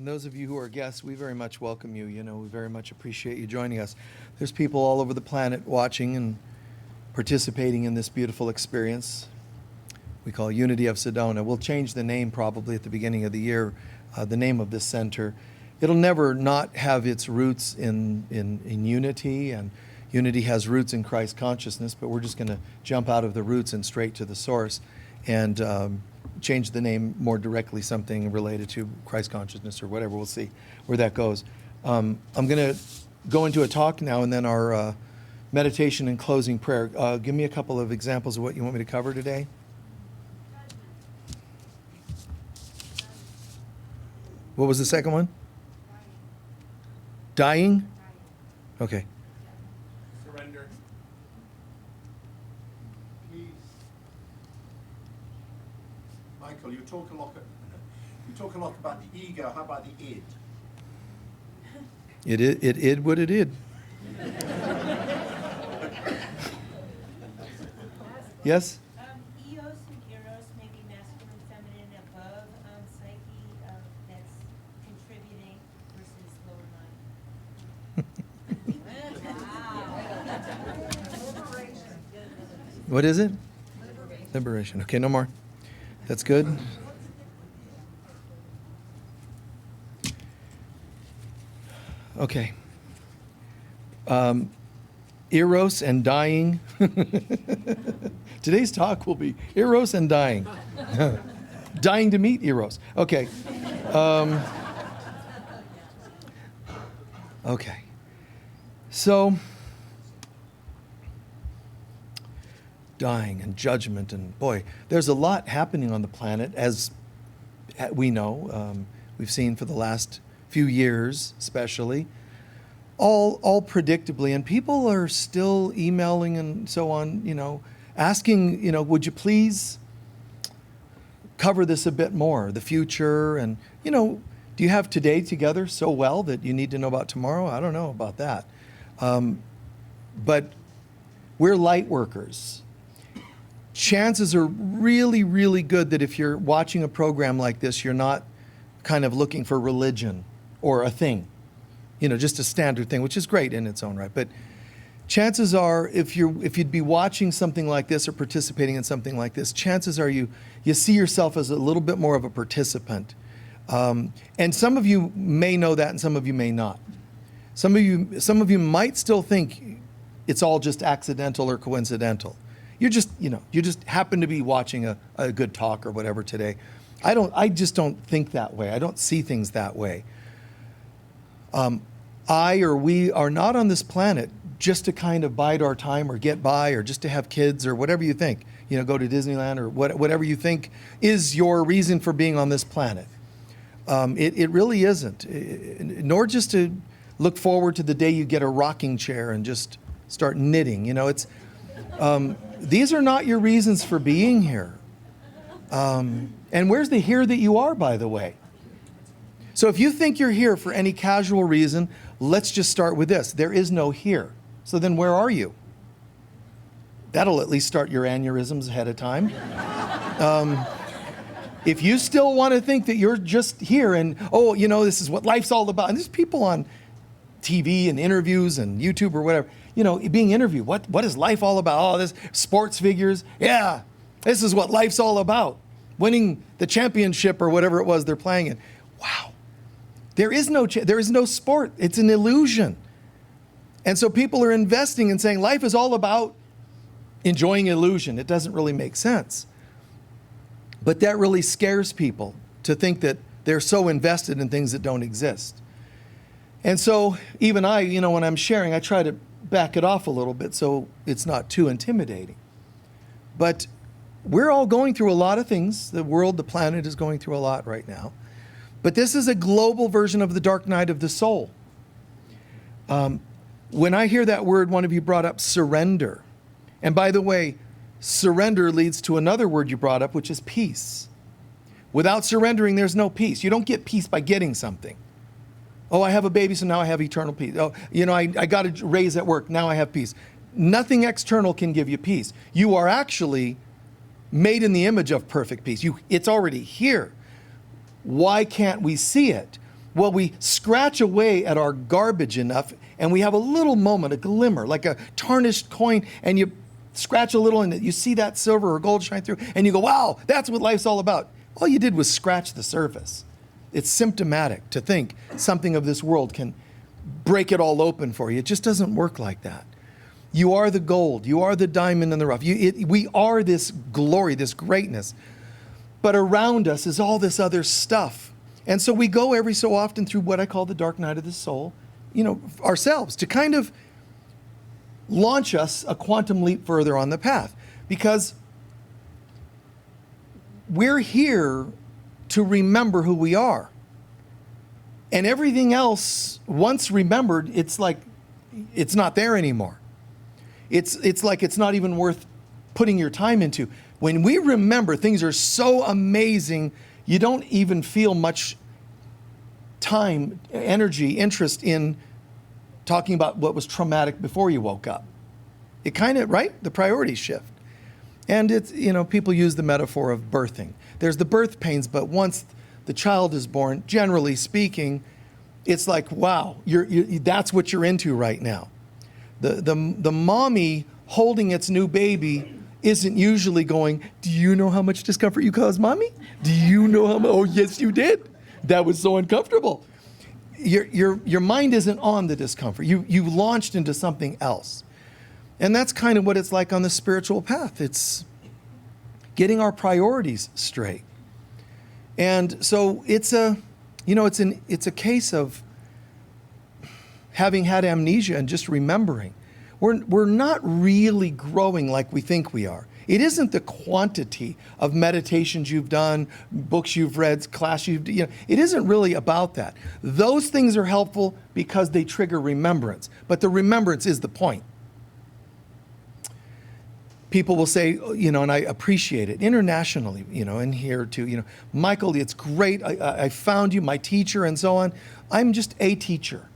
And those of you who are guests, we very much welcome you. You know, we very much appreciate you joining us. There's people all over the planet watching and participating in this beautiful experience we call Unity of Sedona. We'll change the name probably at the beginning of the year, the name of this center. It'll never not have its roots in unity, and unity has roots in Christ consciousness, but we're just going to jump out of the roots and straight to the source and change the name more directly, something related to Christ consciousness or whatever. We'll see where that goes. I'm going to go into a talk now and then our meditation and closing prayer. Give me a couple of examples of what you want me to cover today. What was the second one? Dying? Okay. Surrender. Peace. Michael, you talk a lot about the ego. How about the id? It id what it id. Yes? Eos and Eros may be masculine, feminine, above psyche that's contributing versus lower mind. What is it? Liberation. Okay, no more. That's good. Okay. Eros and dying. Today's talk will be Eros and dying. Dying to meet Eros. Okay. Okay. So, dying and judgment, and boy, there's a lot happening on the planet, as we know. We've seen for the last few years, especially. All predictably, and people are still emailing and so on, you know, asking, you know, would you please cover this a bit more, the future, and, you know, do you have today together so well that you need to know about tomorrow? I don't know about that. But we're light workers. Chances are really, really good that if you're watching a program like this, you're not kind of looking for religion or a thing. You know, just a standard thing, which is great in its own right. But chances are, if you'd be watching something like this or participating in something like this, chances are you see yourself as a little bit more of a participant. And some of you may know that, and some of you may not. Some of you might still think it's all just accidental or coincidental. You just happen to be watching a good talk or whatever today. I just don't think that way. I don't see things that way. We are not on this planet just to kind of bide our time or get by or just to have kids or whatever you think, you know, go to Disneyland or whatever you think is your reason for being on this planet. It really isn't, nor just to look forward to the day you get a rocking chair and just start knitting. You know, these are not your reasons for being here. And where's the here that you are, by the way? So if you think you're here for any casual reason, let's just start with this. There is no here. So then where are you? That'll at least start your aneurysms ahead of time. If you still want to think that you're just here and, oh, you know, this is what life's all about. And there's people on TV and interviews and YouTube or whatever, you know, being interviewed. What is life all about? Oh, this sports figures. Yeah, this is what life's all about. Winning the championship or whatever it was they're playing in. Wow. There is no sport. It's an illusion. And so people are investing and saying life is all about enjoying illusion. It doesn't really make sense. But that really scares people to think that they're so invested in things that don't exist. And so even I, you know, when I'm sharing, I try to back it off a little bit so it's not too intimidating. But we're all going through a lot of things. The world, the planet is going through a lot right now. But this is a global version of the dark night of the soul. When I hear that word, one of you brought up surrender. And by the way, surrender leads to another word you brought up, which is peace. Without surrendering, there's no peace. You don't get peace by getting something. Oh, I have a baby, so now I have eternal peace. Oh, you know, I got a raise at work, now I have peace. Nothing external can give you peace. You are actually made in the image of perfect peace. It's already here. Why can't we see it? Well, we scratch away at our garbage enough, and we have a little moment, a glimmer, like a tarnished coin, and you scratch a little, and you see that silver or gold shine through, and you go, wow, that's what life's all about. All you did was scratch the surface. It's symptomatic to think something of this world can break it all open for you. It just doesn't work like that. You are the gold. You are the diamond in the rough. We are this glory, this greatness. But around us is all this other stuff. And so we go every so often through what I call the dark night of the soul, ourselves, to kind of launch us a quantum leap further on the path. Because we're here to remember who we are. And everything else, once remembered, it's like it's not there anymore. It's like it's not even worth putting your time into. When we remember, things are so amazing, you don't even feel much time, energy, interest in talking about what was traumatic before you woke up. It kind of, right? The priorities shift. And it's, people use the metaphor of birthing. There's the birth pains, but once the child is born, generally speaking, it's like, wow, that's what you're into right now. The mommy holding its new baby isn't usually going, do you know how much discomfort you caused, mommy? Do you know how much? Oh, yes, you did. That was so uncomfortable. Your mind isn't on the discomfort. You launched into something else. And that's kind of what it's like on the spiritual path. It's getting our priorities straight. And so it's a case of having had amnesia and just remembering. We're not really growing like we think we are. It isn't the quantity of meditations you've done, books you've read, class it isn't really about that. Those things are helpful because they trigger remembrance, but the remembrance is the point. People will say, and I appreciate it internationally, and here too, Michael, it's great. I found you, my teacher, and so on. I'm just a teacher.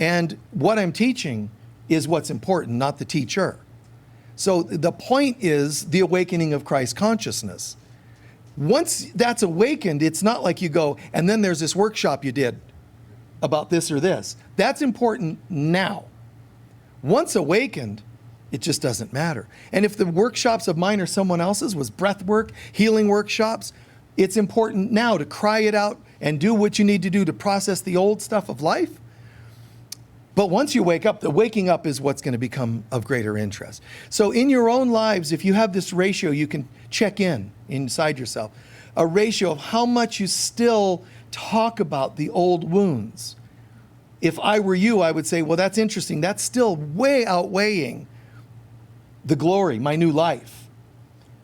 And what I'm teaching is what's important, not the teacher. So the point is the awakening of Christ consciousness. Once that's awakened, it's not like you go, and then there's this workshop you did about this or this. That's important now. Once awakened, it just doesn't matter. And if the workshops of mine or someone else's was breath work, healing workshops, it's important now to cry it out and do what you need to do to process the old stuff of life. But once you wake up, the waking up is what's going to become of greater interest. So in your own lives, if you have this ratio, you can check in inside yourself, a ratio of how much you still talk about the old wounds. If I were you, I would say, well, that's interesting. That's still way outweighing the glory, my new life.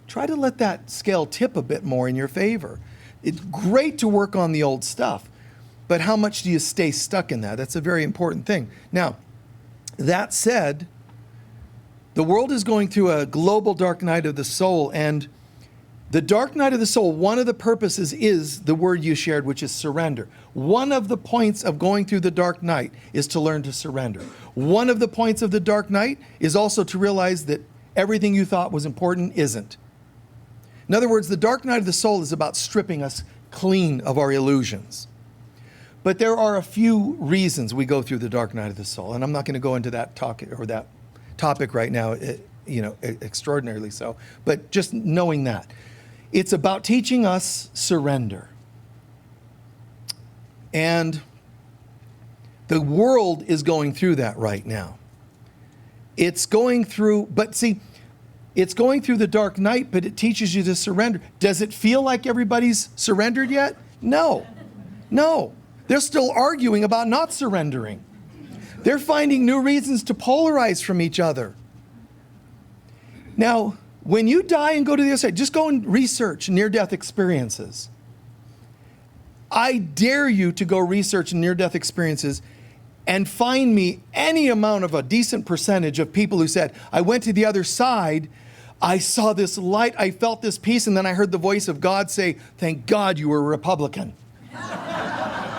Try to let that scale tip a bit more in your favor. It's great to work on the old stuff. But how much do you stay stuck in that? That's a very important thing. Now, that said, the world is going through a global dark night of the soul. And the dark night of the soul, one of the purposes is the word you shared, which is surrender. One of the points of going through the dark night is to learn to surrender. One of the points of the dark night is also to realize that everything you thought was important isn't. In other words, the dark night of the soul is about stripping us clean of our illusions. But there are a few reasons we go through the dark night of the soul, and I'm not going to go into that topic right now, extraordinarily so, but just knowing that. It's about teaching us surrender. And the world is going through that right now. It's going through the dark night, but it teaches you to surrender. Does it feel like everybody's surrendered yet? No. They're still arguing about not surrendering. They're finding new reasons to polarize from each other. Now, when you die and go to the other side, just go and research near-death experiences. I dare you to go research near-death experiences and find me any amount of a decent percentage of people who said, I went to the other side, I saw this light, I felt this peace, and then I heard the voice of God say, thank God you were a Republican.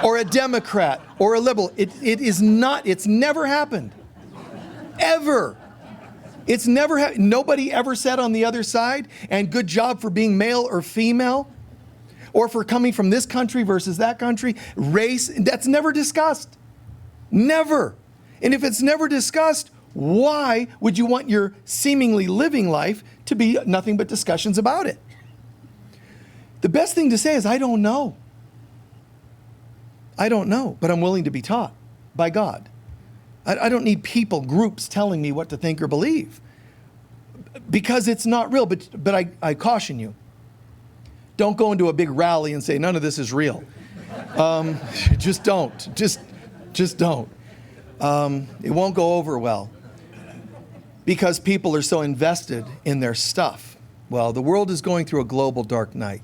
Or a Democrat, or a liberal. It's never happened. Ever. It's never happened. Nobody ever said on the other side, and good job for being male or female. or if we're coming from this country versus that country, race, that's never discussed. Never. And if it's never discussed, why would you want your seemingly living life to be nothing but discussions about it? The best thing to say is, I don't know. I don't know, but I'm willing to be taught by God. I don't need people, groups telling me what to think or believe, because it's not real. But I caution you, don't go into a big rally and say, none of this is real. Just don't. Just don't. It won't go over well, because people are so invested in their stuff. Well, the world is going through a global dark night.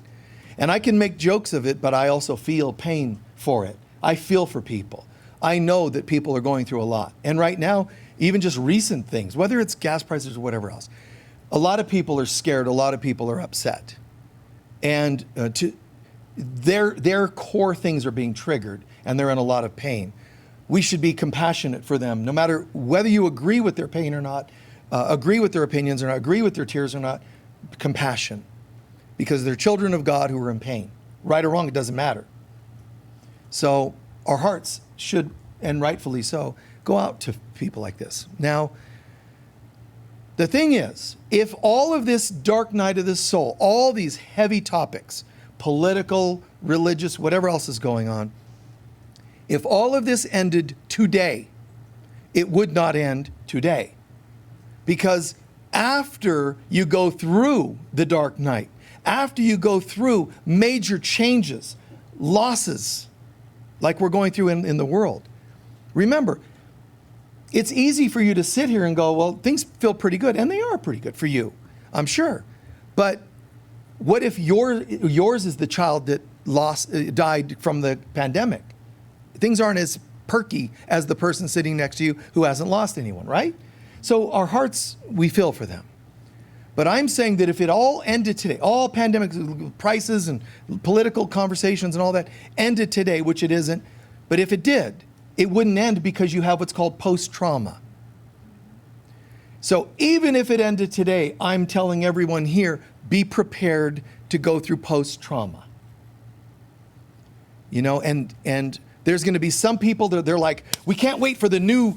And I can make jokes of it, but I also feel pain for it. I feel for people. I know that people are going through a lot. And right now, even just recent things, whether it's gas prices or whatever else, a lot of people are scared. A lot of people are upset. And their core things are being triggered, and they're in a lot of pain. We should be compassionate for them, no matter whether you agree with their pain or not, agree with their opinions or not, agree with their tears or not. Compassion. Because they're children of God who are in pain. Right or wrong, it doesn't matter. So our hearts should, and rightfully so, go out to people like this. Now, the thing is, if all of this dark night of the soul, all these heavy topics, political, religious, whatever else is going on, if all of this ended today, it would not end today. Because after you go through the dark night, after you go through major changes, losses, like we're going through in the world, remember, it's easy for you to sit here and go, well, things feel pretty good. And they are pretty good for you, I'm sure. But what if yours is the child that died from the pandemic? Things aren't as perky as the person sitting next to you who hasn't lost anyone, right? So our hearts, we feel for them. But I'm saying that if it all ended today, all pandemic prices and political conversations and all that ended today, which it isn't, but if it did, it wouldn't end, because you have what's called post-trauma. So even if it ended today, I'm telling everyone here, be prepared to go through post-trauma. You know, and there's going to be some people that they're like, we can't wait for the new,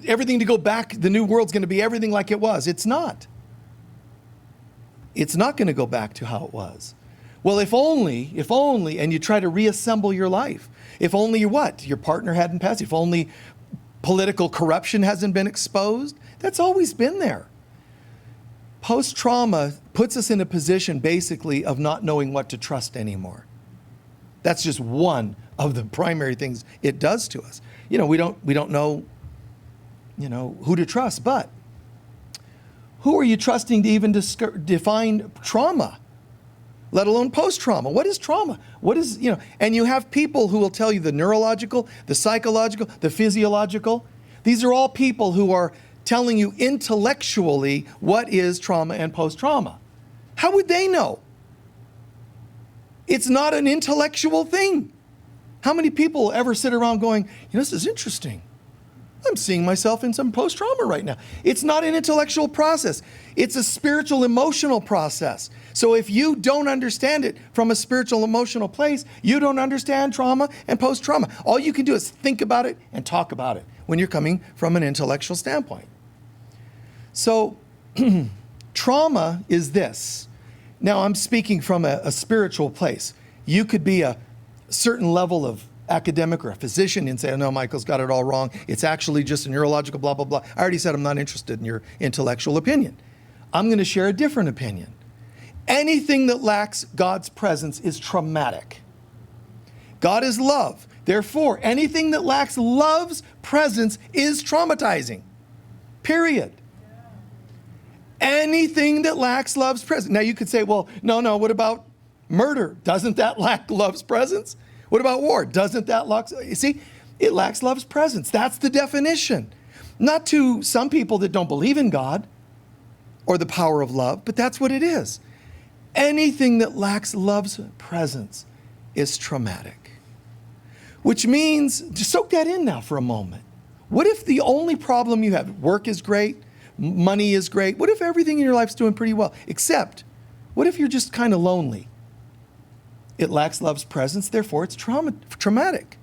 everything to go back. The new world's going to be everything like it was. It's not. It's not going to go back to how it was. Well, if only, and you try to reassemble your life. If only your partner hadn't passed. If only political corruption hasn't been exposed. That's always been there. Post-trauma puts us in a position, basically, of not knowing what to trust anymore. That's just one of the primary things it does to us. We don't know, who to trust, but who are you trusting to even define trauma, let alone post-trauma? What is trauma? What is, and you have people who will tell you the neurological, the psychological, the physiological. These are all people who are telling you intellectually what is trauma and post-trauma. How would they know? It's not an intellectual thing. How many people ever sit around going, this is interesting. I'm seeing myself in some post-trauma right now. It's not an intellectual process. It's a spiritual, emotional process. So if you don't understand it from a spiritual, emotional place, you don't understand trauma and post-trauma. All you can do is think about it and talk about it when you're coming from an intellectual standpoint. So trauma is this. Now I'm speaking from a spiritual place. You could be a certain level of academic or a physician and say, oh, no, Michael's got it all wrong. It's actually just a neurological blah, blah, blah. I already said I'm not interested in your intellectual opinion. I'm going to share a different opinion. Anything that lacks God's presence is traumatic. God is love. Therefore, anything that lacks love's presence is traumatizing. Period. Anything that lacks love's presence. Now you could say, well, no, what about murder? Doesn't that lack love's presence? What about war? Doesn't that lack? You see, it lacks love's presence. That's the definition. Not to some people that don't believe in God or the power of love, but that's what it is. Anything that lacks love's presence is traumatic. Which means, just soak that in now for a moment. What if the only problem you have, work is great, money is great, what if everything in your life's doing pretty well? Except, what if you're just kind of lonely? It lacks love's presence, therefore it's traumatic.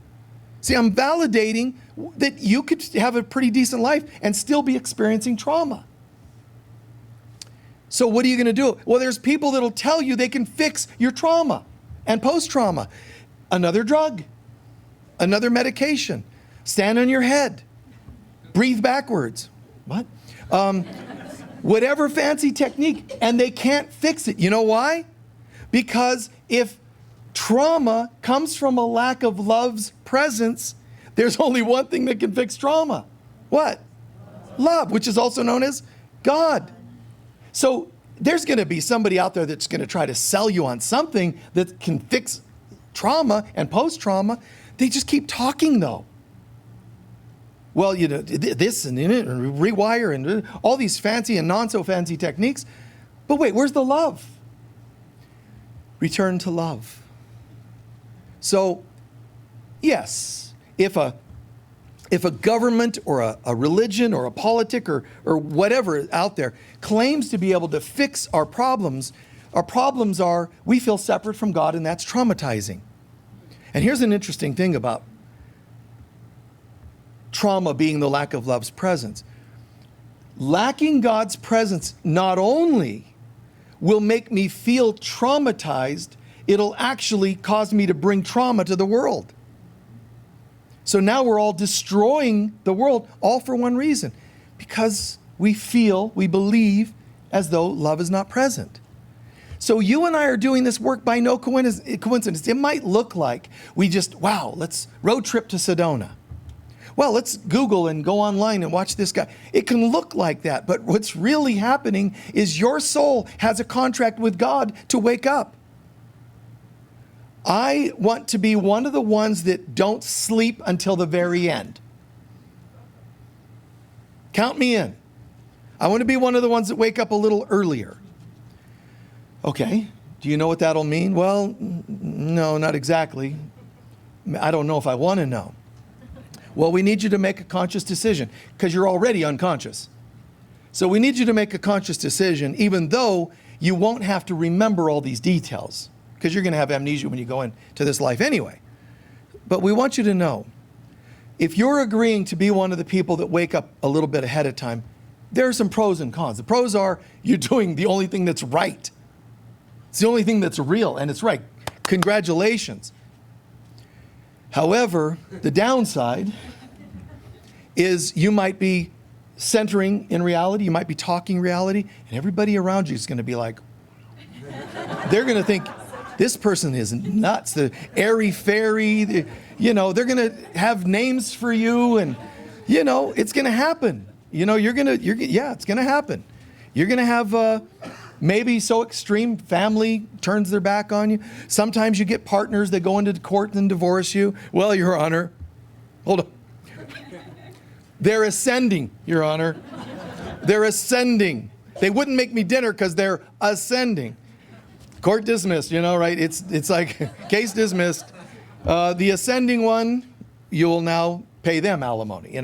See, I'm validating that you could have a pretty decent life and still be experiencing trauma. So what are you going to do? Well, there's people that'll tell you they can fix your trauma and post-trauma. Another drug, another medication, stand on your head, breathe backwards. What? Whatever fancy technique, and they can't fix it. You know why? Because if trauma comes from a lack of love's presence, there's only one thing that can fix trauma. What? Love, which is also known as God. So there's going to be somebody out there that's going to try to sell you on something that can fix trauma and post-trauma. They just keep talking, though. Well, you know, this and rewire and all these fancy and non-so-fancy techniques. But wait, where's the love? Return to love. So, yes, if a government or a religion or a politic or whatever out there claims to be able to fix our problems are we feel separate from God, and that's traumatizing. And here's an interesting thing about trauma being the lack of love's presence. Lacking God's presence not only will make me feel traumatized, it'll actually cause me to bring trauma to the world. So now we're all destroying the world, all for one reason. Because we believe as though love is not present. So you and I are doing this work by no coincidence. It might look like let's road trip to Sedona. Well, let's Google and go online and watch this guy. It can look like that, but what's really happening is your soul has a contract with God to wake up. I want to be one of the ones that don't sleep until the very end. Count me in. I want to be one of the ones that wake up a little earlier. Okay, do you know what that'll mean? Well, no, not exactly. I don't know if I want to know. Well, we need you to make a conscious decision because you're already unconscious. So we need you to make a conscious decision, even though you won't have to remember all these details because you're going to have amnesia when you go into this life anyway. But we want you to know, if you're agreeing to be one of the people that wake up a little bit ahead of time, there are some pros and cons. The pros are you're doing the only thing that's right. It's the only thing that's real and it's right. Congratulations. However, the downside is you might be centering in reality, you might be talking reality, and everybody around you is going to be like, they're going to think, this person is nuts, the airy-fairy, they're going to have names for you, and, it's going to happen. It's going to happen. You're going to have maybe so extreme family turns their back on you. Sometimes you get partners that go into court and divorce you. Well, Your Honor, hold on. They're ascending, Your Honor. They're ascending. They wouldn't make me dinner because they're ascending. Court dismissed, right? It's like case dismissed. The ascending one, you will now pay them alimony,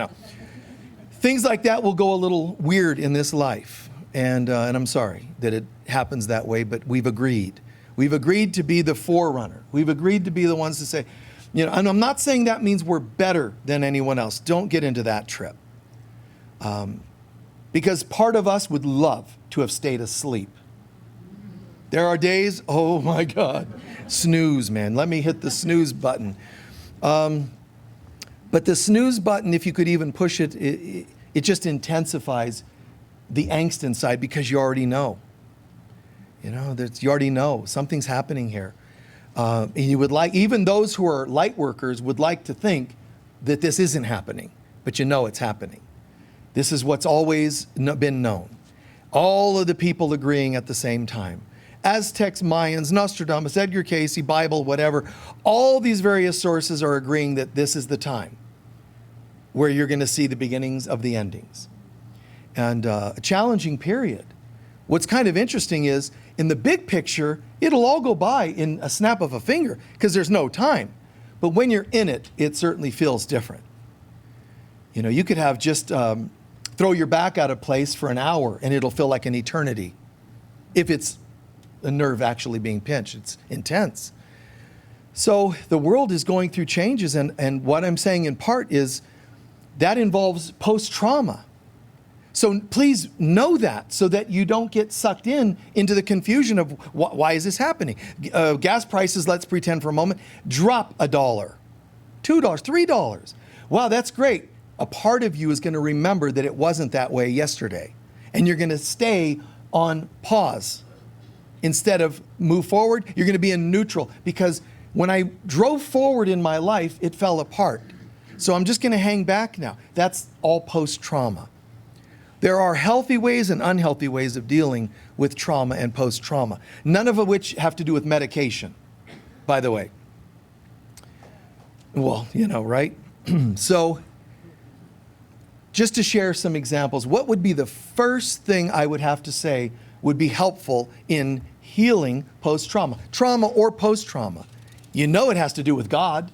Things like that will go a little weird in this life. And I'm sorry that it happens that way, but we've agreed. We've agreed to be the forerunner. We've agreed to be the ones to say, and I'm not saying that means we're better than anyone else. Don't get into that trip. Because part of us would love to have stayed asleep. There are days, oh my God, snooze, man. Let me hit the snooze button. But the snooze button, if you could even push it, it just intensifies the angst inside because you already know. You already know something's happening here. And you would like, even those who are light workers would like to think that this isn't happening, but it's happening. This is what's always been known. All of the people agreeing at the same time. Aztecs, Mayans, Nostradamus, Edgar Cayce, Bible, whatever, all these various sources are agreeing that this is the time where you're going to see the beginnings of the endings. And a challenging period. What's kind of interesting is, in the big picture, it'll all go by in a snap of a finger because there's no time. But when you're in it, it certainly feels different. You could have just throw your back out of place for an hour and it'll feel like an eternity. If it's a nerve actually being pinched, it's intense. So the world is going through changes, and what I'm saying in part is that involves post-trauma. So please know that so that you don't get sucked into the confusion of why is this happening? Gas prices, let's pretend for a moment, drop $1, $2, $3. Wow, that's great. A part of you is going to remember that it wasn't that way yesterday. And you're going to stay on pause. Instead of move forward, you're going to be in neutral. Because when I drove forward in my life, it fell apart. So I'm just going to hang back now. That's all post-trauma. There are healthy ways and unhealthy ways of dealing with trauma and post-trauma, none of which have to do with medication, by the way. Well, right? So, just to share some examples, what would be the first thing I would have to say would be helpful in healing post-trauma? Trauma or post-trauma. You know it has to do with God.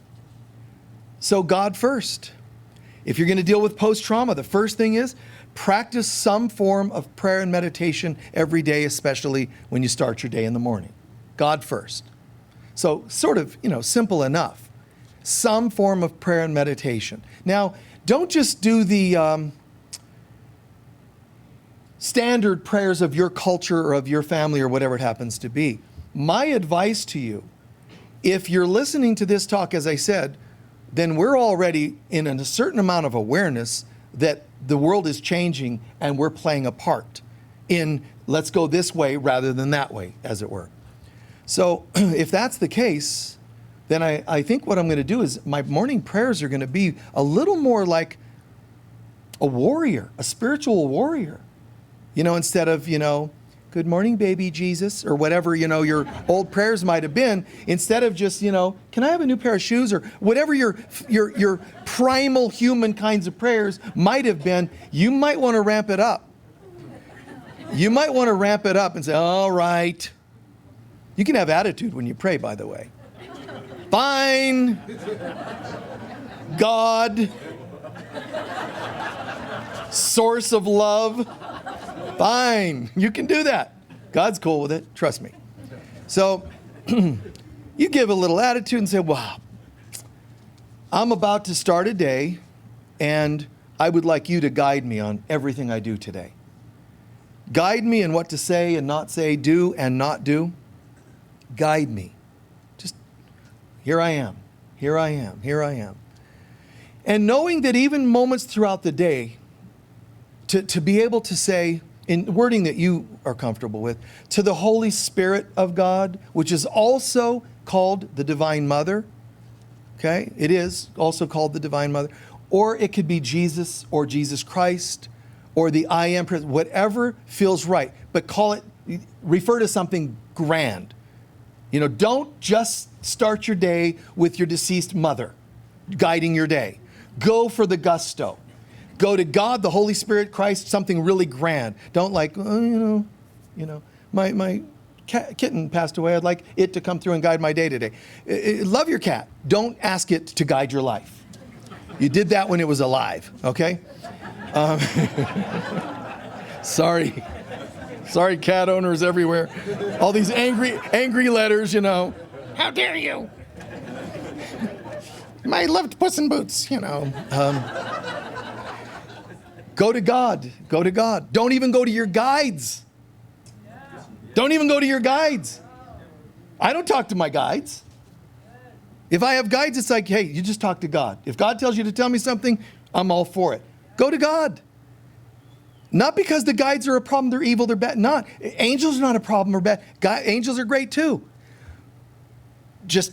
So God first. If you're going to deal with post-trauma, the first thing is practice some form of prayer and meditation every day, especially when you start your day in the morning. God first. So sort of, simple enough. Some form of prayer and meditation. Now, don't just do the standard prayers of your culture or of your family or whatever it happens to be. My advice to you, if you're listening to this talk, as I said, then we're already in a certain amount of awareness that the world is changing and we're playing a part in let's go this way rather than that way, as it were. So if that's the case, then I think what I'm going to do is my morning prayers are going to be a little more like a warrior, a spiritual warrior. Instead of, good morning, baby Jesus, or whatever, your old prayers might have been, instead of just, can I have a new pair of shoes, or whatever your primal human kinds of prayers might have been, you might want to ramp it up. You might want to ramp it up and say, all right. You can have attitude when you pray, by the way. Fine. God. Source of love. Fine, you can do that. God's cool with it, trust me. So you give a little attitude and say, wow, I'm about to start a day and I would like you to guide me on everything I do today. Guide me in what to say and not say, do and not do. Guide me. Just, here I am, here I am, here I am. And knowing that even moments throughout the day, to be able to say, in wording that you are comfortable with, to the Holy Spirit of God, which is also called the Divine Mother. Okay? It is also called the Divine Mother. Or it could be Jesus or Jesus Christ or the I Am Presence, whatever feels right. But refer to something grand. Don't just start your day with your deceased mother guiding your day. Go for the gusto. Go to God, the Holy Spirit, Christ, something really grand. Don't my kitten passed away. I'd like it to come through and guide my day today. Love your cat. Don't ask it to guide your life. You did that when it was alive, okay? Sorry. Sorry, cat owners everywhere. All these angry letters, How dare you? My loved Puss in Boots, Go to God. Go to God. Don't even go to your guides. Don't even go to your guides. I don't talk to my guides. If I have guides, it's like, hey, you just talk to God. If God tells you to tell me something, I'm all for it. Go to God. Not because the guides are a problem, they're evil, they're bad. Not. Angels are not a problem or bad. Angels are great too. Just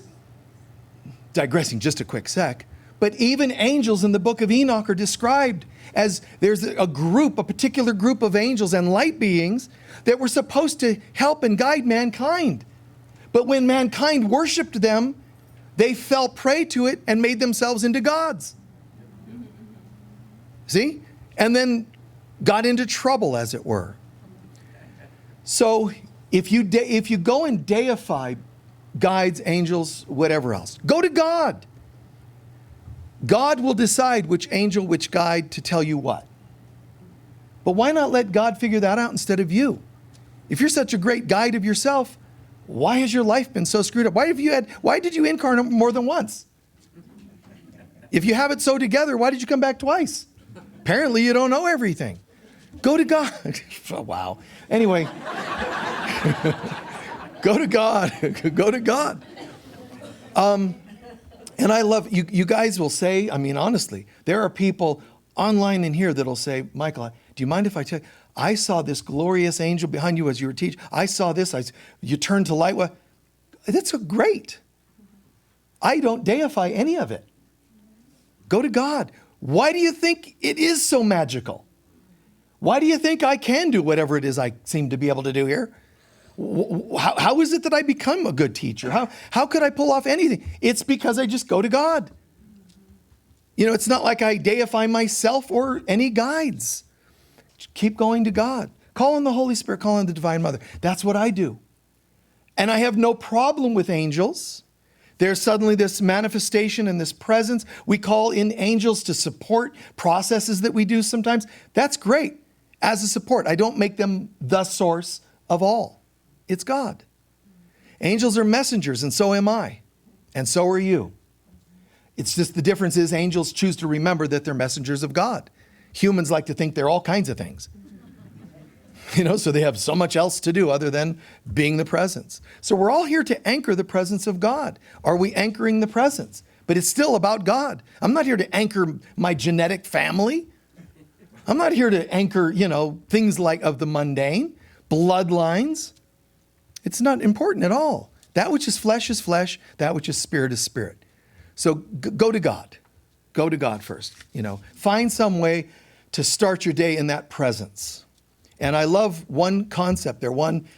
digressing just a quick sec. But even angels in the book of Enoch are described as there's a particular group of angels and light beings that were supposed to help and guide mankind. But when mankind worshiped them, they fell prey to it and made themselves into gods. See? And then got into trouble, as it were. So if you go and deify guides, angels, whatever else, go to God. God will decide which angel, which guide to tell you what. But why not let God figure that out instead of you? If you're such a great guide of yourself, Why has your life been so screwed up? Why did you incarnate more than once? If you have it so together, why did you come back twice? Apparently you don't know everything. Go to God. Oh, wow. Anyway, go to God. Go to God. And I love, you guys will say, I mean, honestly, there are people online in here that'll say, Michael, do you mind if I tell you, I saw this glorious angel behind you as you were teaching. I saw this. You turned to light. Well, that's great. I don't deify any of it. Go to God. Why do you think it is so magical? Why do you think I can do whatever it is I seem to be able to do here? How is it that I become a good teacher? How could I pull off anything? It's because I just go to God. You know, it's not like I deify myself or any guides. Keep going to God. Call on the Holy Spirit, call on the Divine Mother. That's what I do. And I have no problem with angels. There's suddenly this manifestation and this presence. We call in angels to support processes that we do sometimes. That's great as a support. I don't make them the source of all. It's God. Angels are messengers, and so am I. And so are you. It's just the difference is angels choose to remember that they're messengers of God. Humans like to think they're all kinds of things. You know, so they have so much else to do other than being the presence. So we're all here to anchor the presence of God. Are we anchoring the presence? But it's still about God. I'm not here to anchor my genetic family. I'm not here to anchor, you know, things like of the mundane, bloodlines. It's not important at all. That which is flesh, that which is spirit. So go to God. Go to God first. You know, find some way to start your day in that presence. And I love one concept there. One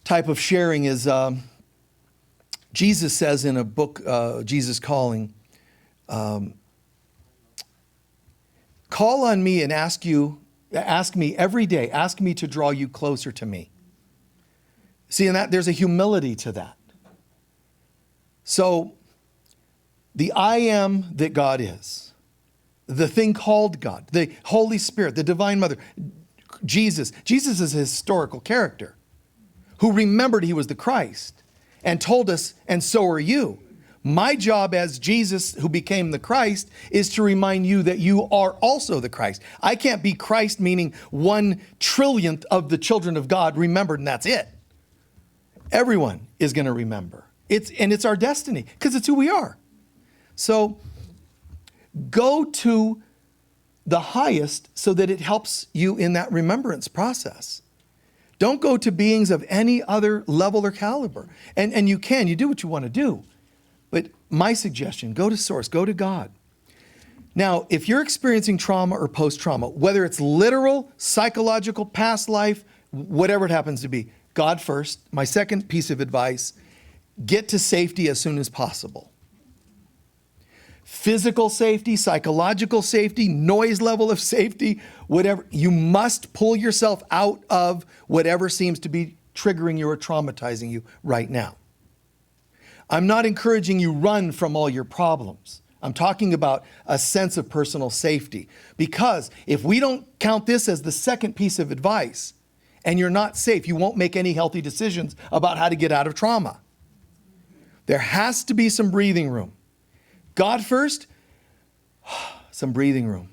type of sharing is Jesus says in a book, Jesus Calling, call on me and ask me every day, ask me to draw you closer to me. See, in that, there's a humility to that. So, the I am that God is, the thing called God, the Holy Spirit, the Divine Mother, Jesus. Jesus is a historical character who remembered he was the Christ and told us, and so are you. My job as Jesus who became the Christ is to remind you that you are also the Christ. I can't be Christ, meaning 1/1,000,000th of the children of God remembered, and that's it. Everyone is going to remember. It's our destiny because it's who we are. So go to the highest so that it helps you in that remembrance process. Don't go to beings of any other level or caliber. And you do what you want to do. But my suggestion, go to source, go to God. Now, if you're experiencing trauma or post-trauma, whether it's literal, psychological, past life, whatever it happens to be, God first. My second piece of advice, get to safety as soon as possible. Physical safety, psychological safety, noise level of safety, whatever. You must pull yourself out of whatever seems to be triggering you or traumatizing you right now. I'm not encouraging you run from all your problems. I'm talking about a sense of personal safety. Because if we don't count this as the second piece of advice, and you're not safe, you won't make any healthy decisions about how to get out of trauma. There has to be some breathing room. God first, some breathing room.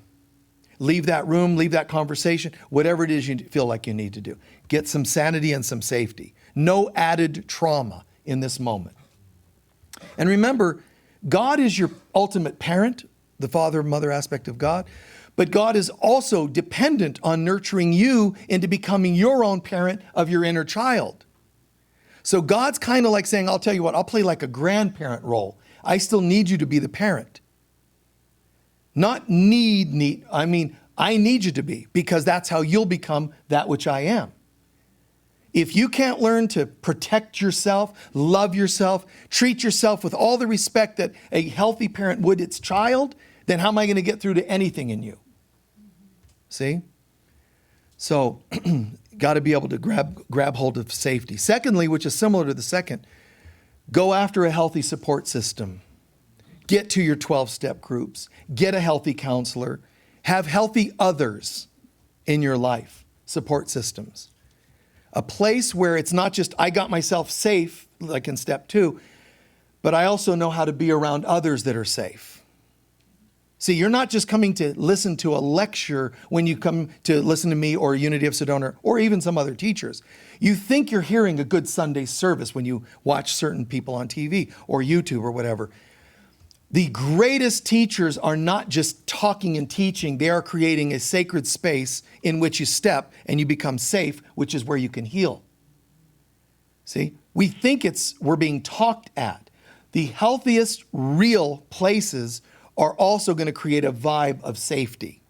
Leave that room, leave that conversation, whatever it is you feel like you need to do. Get some sanity and some safety. No added trauma in this moment. And remember, God is your ultimate parent, the father and mother aspect of God. But God is also dependent on nurturing you into becoming your own parent of your inner child. So God's kind of like saying, I'll tell you what, I'll play like a grandparent role. I still need you to be the parent. Not I need you to be, because that's how you'll become that which I am. If you can't learn to protect yourself, love yourself, treat yourself with all the respect that a healthy parent would its child, then how am I going to get through to anything in you? See? So, got to be able to grab hold of safety. Secondly, which is similar to the second, go after a healthy support system. Get to your 12-step groups. Get a healthy counselor. Have healthy others in your life, support systems. a place where it's not just I got myself safe, like in step 2, but I also know how to be around others that are safe. See, you're not just coming to listen to a lecture when you come to listen to me or Unity of Sedona or even some other teachers. You think you're hearing a good Sunday service when you watch certain people on TV or YouTube or whatever. The greatest teachers are not just talking and teaching. They are creating a sacred space in which you step and you become safe, which is where you can heal. See, we think we're being talked at. The healthiest, real places are also going to create a vibe of safety.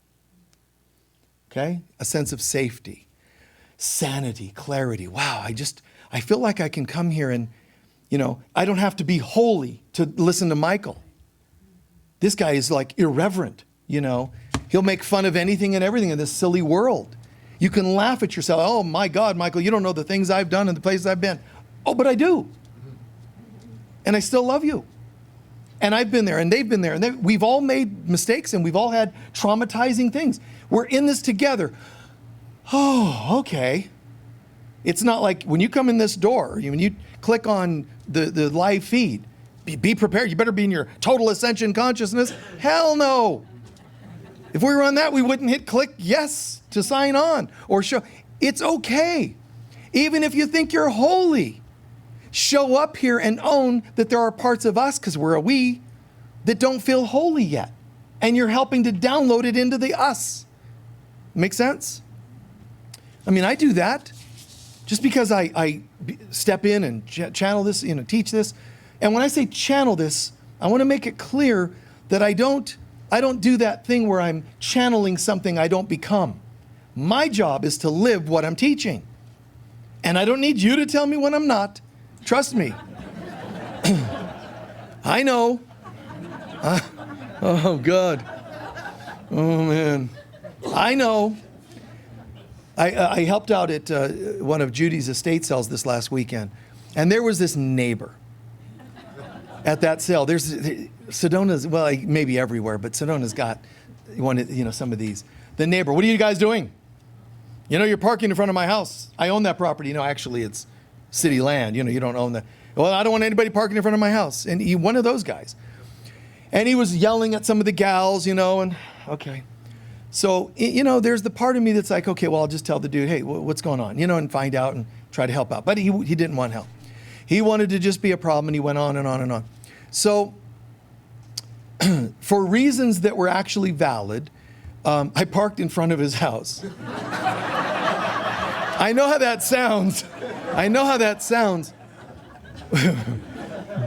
Okay? A sense of safety, sanity, clarity. Wow, I feel like I can come here and, I don't have to be holy to listen to Michael. This guy is like irreverent, He'll make fun of anything and everything in this silly world. You can laugh at yourself. Oh my God, Michael, you don't know the things I've done and the places I've been. Oh, but I do. And I still love you. And I've been there and they've been there. And we've all made mistakes and we've all had traumatizing things. We're in this together. Oh, okay. It's not like when you come in this door, when you click on the live feed, be prepared. You better be in your total ascension consciousness. Hell no. If we were on that, we wouldn't hit click yes to sign on or show. It's okay. Even if you think you're holy, show up here and own that there are parts of us, because we're a we, that don't feel holy yet. And you're helping to download it into the us. Make sense? I mean, I do that. Just because I step in and channel this, teach this. And when I say channel this, I want to make it clear that I don't do that thing where I'm channeling something I don't become. My job is to live what I'm teaching. And I don't need you to tell me when I'm not. Trust me. I know. Oh, God. Oh, man. I know. I helped out at one of Judy's estate sales this last weekend. And there was this neighbor at that sale. There's Sedona's, well, maybe everywhere, but Sedona's got some of these. The neighbor, what are you guys doing? You're parking in front of my house. I own that property. Actually, it's city land. You don't own that. Well, I don't want anybody parking in front of my house. And one of those guys. And he was yelling at some of the gals, and okay. So, there's the part of me that's like, okay, well, I'll just tell the dude, hey, what's going on? And find out and try to help out. But he didn't want help. He wanted to just be a problem, and he went on and on and on. So, for reasons that were actually valid, I parked in front of his house. I know how that sounds.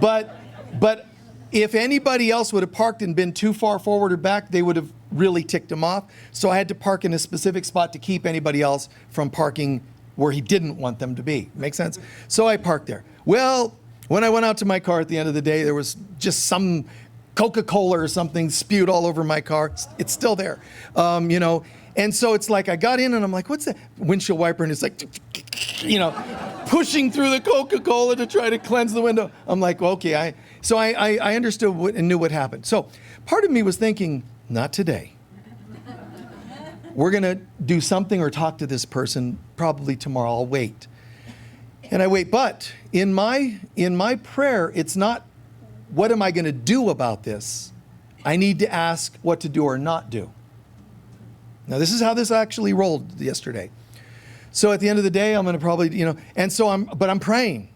But if anybody else would have parked and been too far forward or back, they would have really ticked him off. So I had to park in a specific spot to keep anybody else from parking where he didn't want them to be. Make sense? So I parked there. Well, when I went out to my car at the end of the day, there was just some Coca-Cola or something spewed all over my car. It's still there, And so it's like I got in and I'm like, what's that? Windshield wiper, and it's like, pushing through the Coca-Cola to try to cleanse the window. I'm like, well, okay. I understood and knew what happened. So part of me was thinking, not today. We're going to do something or talk to this person probably tomorrow. I'll wait. And I wait. But in my prayer, it's not, what am I going to do about this? I need to ask what to do or not do. Now, this is how this actually rolled yesterday. So at the end of the day, I'm going to probably, but I'm praying.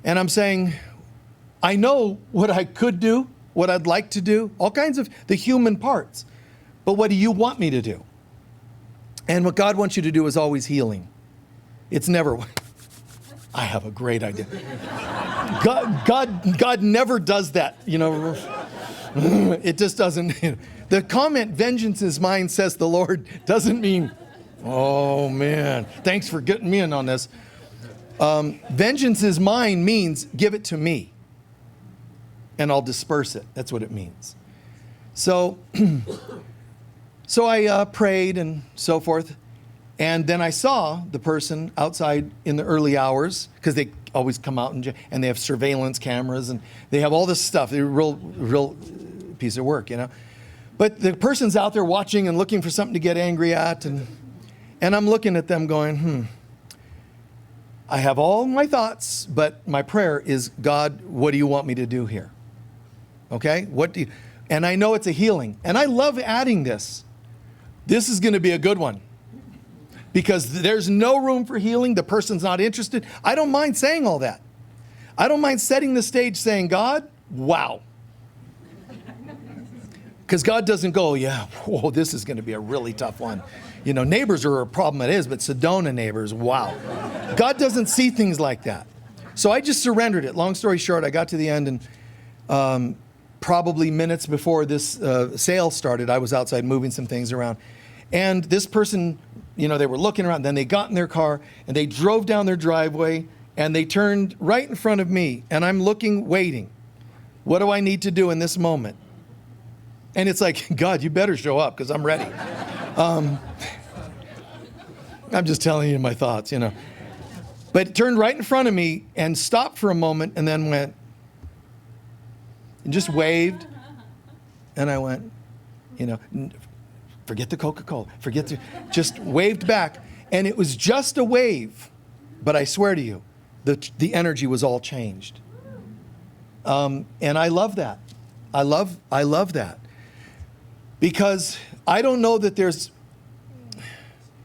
And I'm saying, I know what I could do, what I'd like to do, all kinds of the human parts. But what do you want me to do? And what God wants you to do is always healing. It's never, I have a great idea. God never does that, It just doesn't. The comment, vengeance is mine, says the Lord, doesn't mean, oh man, thanks for getting me in on this. Vengeance is mine means give it to me and I'll disperse it. That's what it means. So I prayed and so forth. And then I saw the person outside in the early hours, because they always come out and they have surveillance cameras and they have all this stuff. They're real piece of work, But the person's out there watching and looking for something to get angry at. And I'm looking at them going, I have all my thoughts, but my prayer is, God, what do you want me to do here? Okay? And I know it's a healing. And I love adding this. This is going to be a good one. Because there's no room for healing. The person's not interested. I don't mind saying all that. I don't mind setting the stage saying, God, wow. Because God doesn't go, yeah, whoa, this is going to be a really tough one. You know, neighbors are a problem, it is, but Sedona neighbors, wow. God doesn't see things like that. So I just surrendered it. Long story short, I got to the end, and probably minutes before this sale started, I was outside moving some things around. And this person, you know, they were looking around, then they got in their car, and they drove down their driveway, and they turned right in front of me, and I'm looking, waiting. What do I need to do in this moment? And it's like, God, you better show up, because I'm ready. I'm just telling you my thoughts, you know. But it turned right in front of me and stopped for a moment and then went and just waved. And I went, you know, forget the Coca-Cola, just waved back. And it was just a wave. But I swear to you, the energy was all changed. And I love that. I love that. Because I don't know that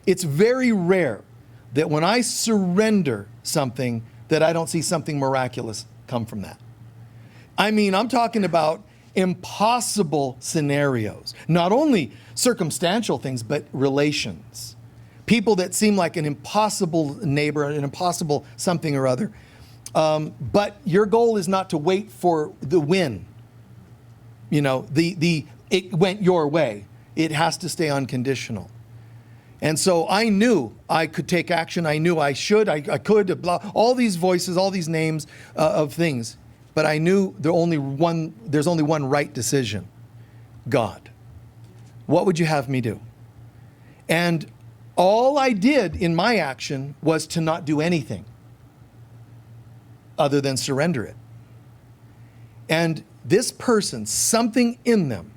it's very rare that when I surrender something that I don't see something miraculous come from that. I mean, I'm talking about impossible scenarios. Not only circumstantial things, but relations. People that seem like an impossible neighbor, an impossible something or other. But your goal is not to wait for the win. You know, it went your way. It has to stay unconditional. And so I knew I could take action. I knew I should, I could, blah, all these voices, all these names of things. But I knew there's only one right decision. God, what would you have me do? And all I did in my action was to not do anything other than surrender it. And this person, something in them,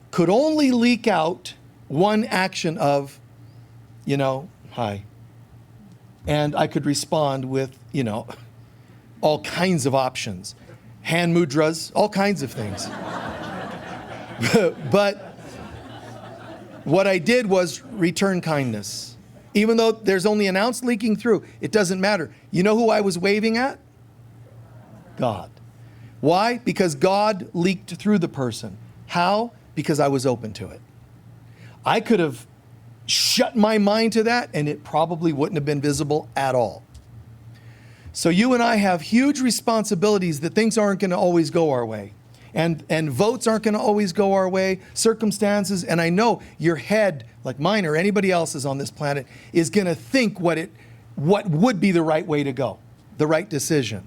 could only leak out one action of, you know, hi. And I could respond with, you know, all kinds of options. Hand mudras, all kinds of things. But what I did was return kindness. Even though there's only an ounce leaking through, it doesn't matter. You know who I was waving at? God. Why? Because God leaked through the person. How? Because I was open to it. I could have shut my mind to that and it probably wouldn't have been visible at all. So you and I have huge responsibilities that things aren't going to always go our way. And votes aren't going to always go our way, circumstances. And I know your head, like mine or anybody else's on this planet, is going to think what would be the right way to go, the right decision.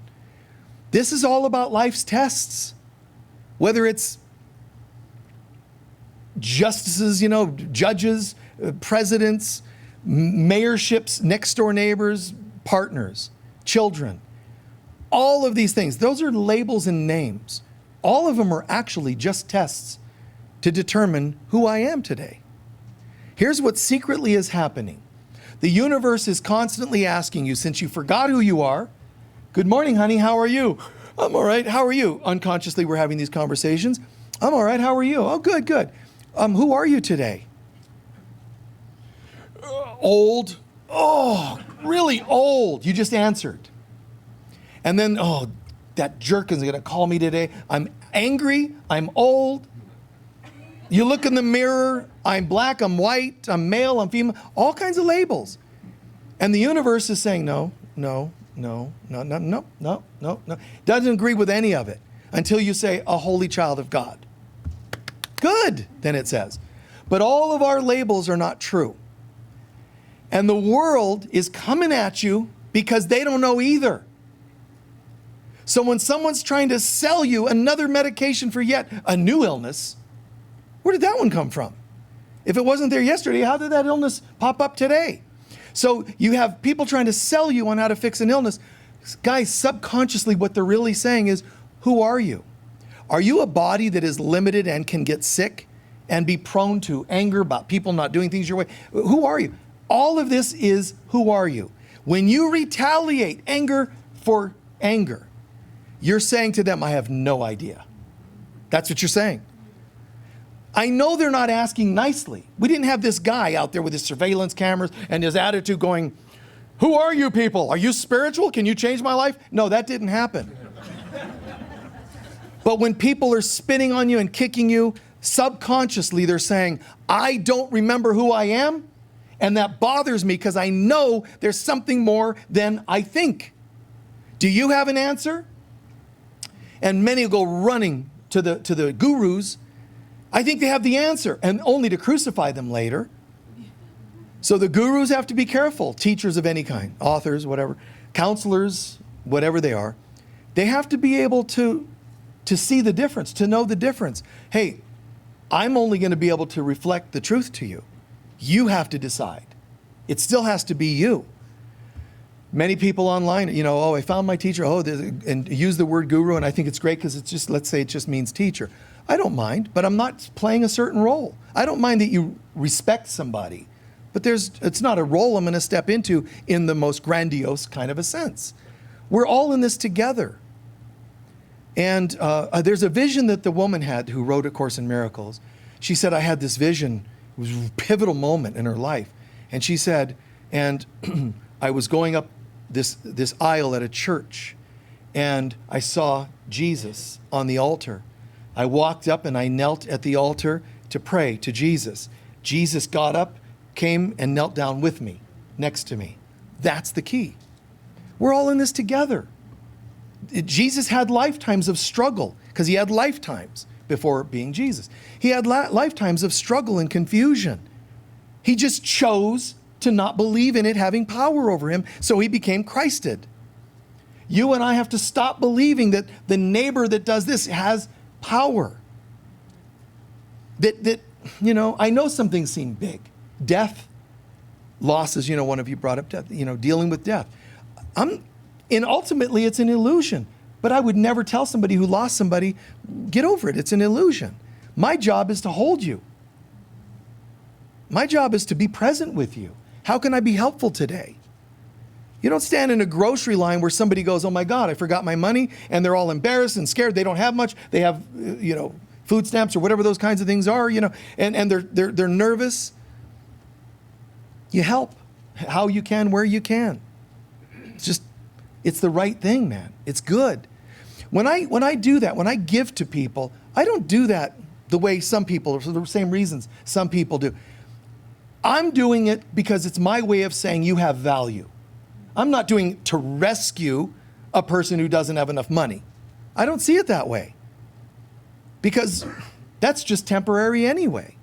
This is all about life's tests. Whether it's justices, you know, judges, presidents, mayorships, next door neighbors, partners, children. All of these things, those are labels and names. All of them are actually just tests to determine who I am today. Here's what secretly is happening. The universe is constantly asking you, since you forgot who you are, good morning, honey, how are you? I'm all right, how are you? Unconsciously, we're having these conversations. I'm all right, how are you? Oh, good, good. Who are you today? Old. Oh, really old. You just answered. And then, oh, that jerk is going to call me today. I'm angry. I'm old. You look in the mirror. I'm black. I'm white. I'm male. I'm female. All kinds of labels. And the universe is saying, no. Doesn't agree with any of it until you say, a holy child of God. Good, then it says. But all of our labels are not true. And the world is coming at you because they don't know either. So when someone's trying to sell you another medication for yet a new illness, where did that one come from? If it wasn't there yesterday, how did that illness pop up today? So you have people trying to sell you on how to fix an illness. Guys, subconsciously what they're really saying is, who are you? Are you a body that is limited and can get sick and be prone to anger about people not doing things your way? Who are you? All of this is, who are you? When you retaliate anger for anger, you're saying to them, I have no idea. That's what you're saying. I know they're not asking nicely. We didn't have this guy out there with his surveillance cameras and his attitude going, who are you people? Are you spiritual? Can you change my life? No, that didn't happen. But when people are spitting on you and kicking you, subconsciously they're saying, I don't remember who I am, and that bothers me because I know there's something more than I think. Do you have an answer? And many will go running to the gurus. I think they have the answer, and only to crucify them later. So the gurus have to be careful, teachers of any kind, authors, whatever, counselors, whatever they are. They have to be able to see the difference, to know the difference. Hey, I'm only going to be able to reflect the truth to you. You have to decide. It still has to be you. Many people online, I found my teacher, and use the word guru, and I think it's great because it's just, let's say it just means teacher. I don't mind, but I'm not playing a certain role. I don't mind that you respect somebody, but it's not a role I'm going to step into in the most grandiose kind of a sense. We're all in this together. And there's a vision that the woman had who wrote A Course in Miracles. She said, I had this vision. It was a pivotal moment in her life. And she said, and I was going up this aisle at a church, and I saw Jesus on the altar. I walked up and I knelt at the altar to pray to Jesus. Jesus got up, came and knelt down with me, next to me. That's the key. We're all in this together. Jesus had lifetimes of struggle because he had lifetimes before being Jesus. He had lifetimes of struggle and confusion. He just chose to not believe in it having power over him, so he became Christed. You and I have to stop believing that the neighbor that does this has power. I know some things seem big. Death, losses, one of you brought up death, dealing with death. And ultimately, it's an illusion. But I would never tell somebody who lost somebody, get over it. It's an illusion. My job is to hold you. My job is to be present with you. How can I be helpful today? You don't stand in a grocery line where somebody goes, oh my God, I forgot my money, and they're all embarrassed and scared. They don't have much. They have, food stamps or whatever those kinds of things are, and they're nervous. You help how you can, where you can. It's the right thing, man. It's good. When I do that, when I give to people, I don't do that the way some people, for the same reasons some people do. I'm doing it because it's my way of saying you have value. I'm not doing it to rescue a person who doesn't have enough money. I don't see it that way. Because that's just temporary anyway.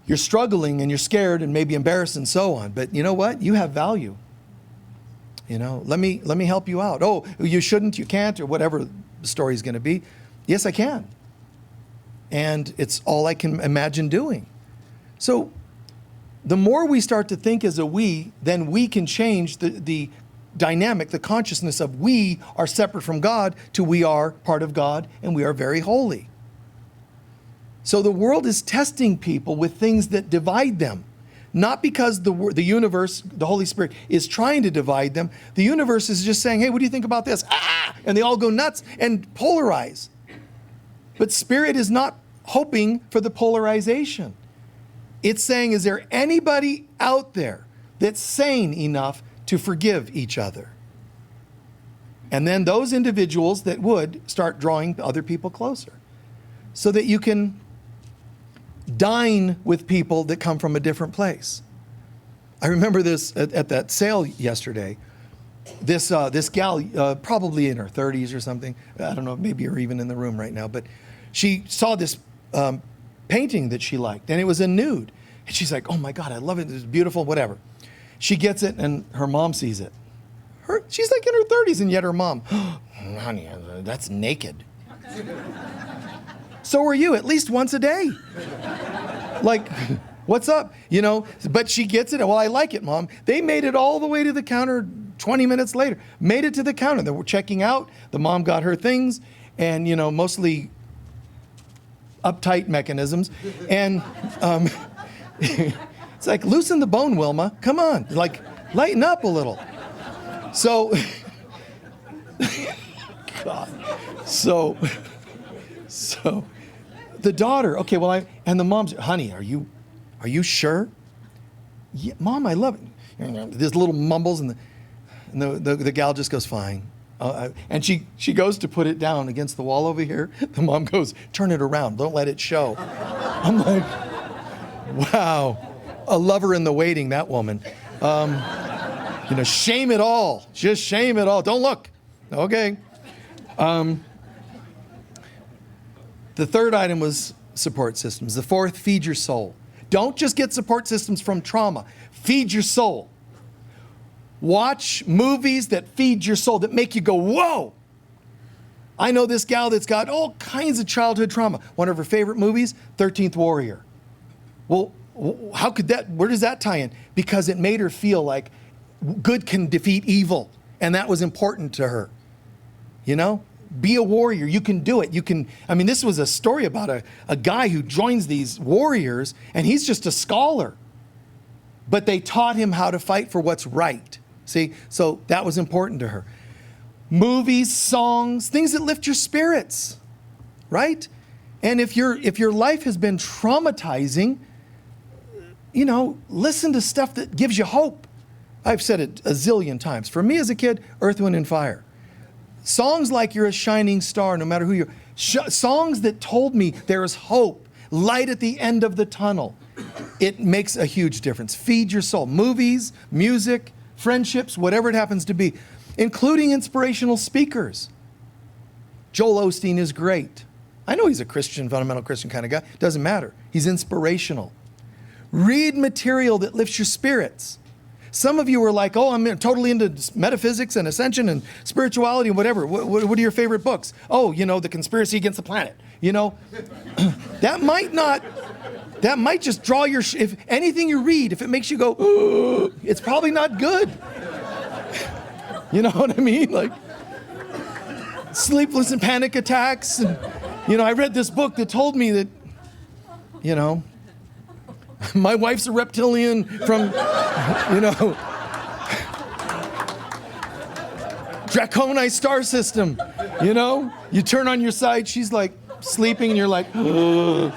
You're struggling and you're scared and maybe embarrassed and so on. But you know what? You have value. Let me help you out. Oh, you shouldn't, you can't, or whatever the story's going to be. Yes, I can. And it's all I can imagine doing. So the more we start to think as a we, then we can change the dynamic, the consciousness of we are separate from God to we are part of God and we are very holy. So the world is testing people with things that divide them. Not because the universe, the Holy Spirit, is trying to divide them. The universe is just saying, hey, what do you think about this? Ah! And they all go nuts and polarize. But Spirit is not hoping for the polarization. It's saying, is there anybody out there that's sane enough to forgive each other? And then those individuals that would start drawing other people closer so that you can dine with people that come from a different place. I remember this at that sale yesterday. This gal, probably in her 30s or something, I don't know, maybe you're even in the room right now, but she saw this painting that she liked, and it was a nude. And she's like, oh my God, I love it, it's beautiful, whatever. She gets it, and her mom sees it. She's like in her 30s, and yet her mom, oh, honey, that's naked. So are you, at least once a day. Like, what's up? But she gets it. Well, I like it, Mom. They made it all the way to the counter 20 minutes later. Made it to the counter. They were checking out. The mom got her things and, mostly uptight mechanisms. And it's like, loosen the bone, Wilma. Come on. Like, Lighten up a little. So, God. So, the daughter, okay, well, and the mom's, honey, are you sure? Yeah, Mom, I love it. There's little mumbles, and the gal just goes, fine. And she goes to put it down against the wall over here. The mom goes, turn it around. Don't let it show. I'm like, wow. A lover in the waiting, that woman. Shame it all. Just shame it all. Don't look. Okay. The third item was support systems. The fourth, feed your soul. Don't just get support systems from trauma. Feed your soul. Watch movies that feed your soul, that make you go, whoa. I know this gal that's got all kinds of childhood trauma. One of her favorite movies, 13th Warrior. Well, where does that tie in? Because it made her feel like good can defeat evil. And that was important to her. Be a warrior. You can do it. This was a story about a guy who joins these warriors, and he's just a scholar. But they taught him how to fight for what's right. See, so that was important to her. Movies, songs, things that lift your spirits, right? And if your life has been traumatizing, listen to stuff that gives you hope. I've said it a zillion times. For me as a kid, Earth, Wind, and Fire. Songs like You're a Shining Star, no matter who you are. Songs that told me there is hope, light at the end of the tunnel. It makes a huge difference. Feed your soul. Movies, music, friendships, whatever it happens to be, including inspirational speakers. Joel Osteen is great. I know he's a Christian, fundamental Christian kind of guy. Doesn't matter. He's inspirational. Read material that lifts your spirits. Some of you are like, oh, I'm totally into metaphysics and ascension and spirituality and whatever. What are your favorite books? Oh, The Conspiracy Against the Planet. That might just draw if anything you read, if it makes you go, ooh, it's probably not good. You know what I mean? Like sleepless and panic attacks. And, I read this book that told me that, my wife's a reptilian from, Draconi star system. You turn on your side, she's like sleeping, and you're like, ugh.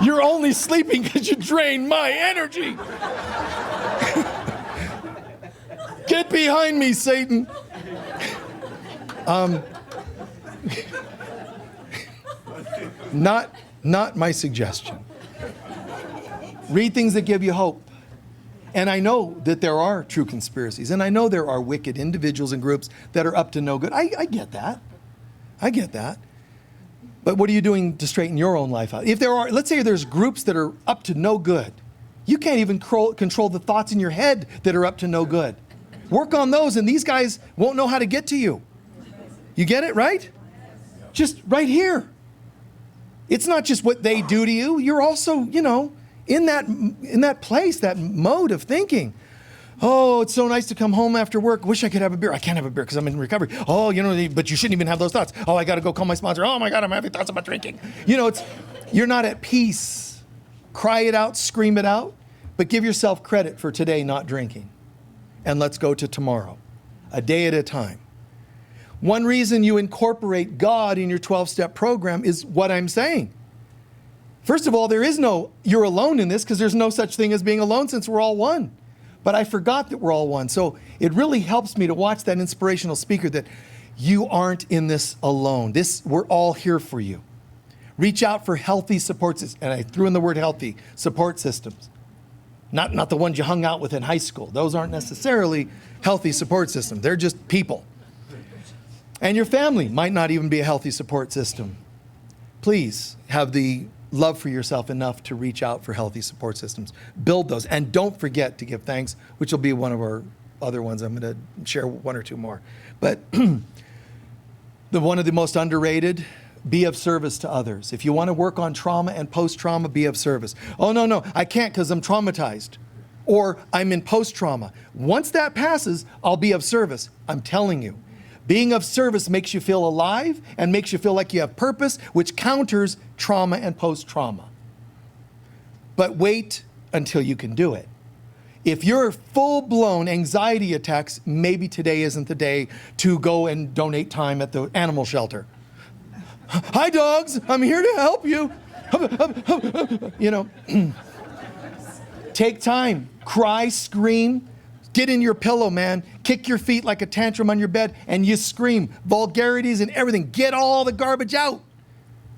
You're only sleeping because you drained my energy. Get behind me, Satan. Not my suggestion. Read things that give you hope. And I know that there are true conspiracies, and I know there are wicked individuals and groups that are up to no good. I get that. I get that. But what are you doing to straighten your own life out? If there are, let's say there's groups that are up to no good. You can't even control the thoughts in your head that are up to no good. Work on those, and these guys won't know how to get to you. You get it, right? Just right here. It's not just what they do to you. You're also, in that place, that mode of thinking. Oh, it's so nice to come home after work. Wish I could have a beer. I can't have a beer because I'm in recovery. Oh, but you shouldn't even have those thoughts. Oh, I got to go call my sponsor. Oh my God, I'm having thoughts about drinking. You're not at peace. Cry it out, scream it out, but give yourself credit for today not drinking. And let's go to tomorrow, a day at a time. One reason you incorporate God in your 12-step program is what I'm saying. First of all, you're alone in this because there's no such thing as being alone since we're all one. But I forgot that we're all one. So it really helps me to watch that inspirational speaker that you aren't in this alone. We're all here for you. Reach out for healthy support systems. And I threw in the word healthy, support systems. Not the ones you hung out with in high school. Those aren't necessarily healthy support systems. They're just people. And your family might not even be a healthy support system. Please have the love for yourself enough to reach out for healthy support systems. Build those. And don't forget to give thanks, which will be one of our other ones. I'm going to share one or two more. But one of the most underrated, be of service to others. If you want to work on trauma and post-trauma, be of service. Oh, no, I can't because I'm traumatized. Or I'm in post-trauma. Once that passes, I'll be of service. I'm telling you. Being of service makes you feel alive and makes you feel like you have purpose, which counters trauma and post-trauma. But wait until you can do it. If you're full-blown anxiety attacks, maybe today isn't the day to go and donate time at the animal shelter. Hi, dogs. I'm here to help you. You know, take time. Cry, scream. Get in your pillow, man. Kick your feet like a tantrum on your bed, and you scream. Vulgarities and everything. Get all the garbage out.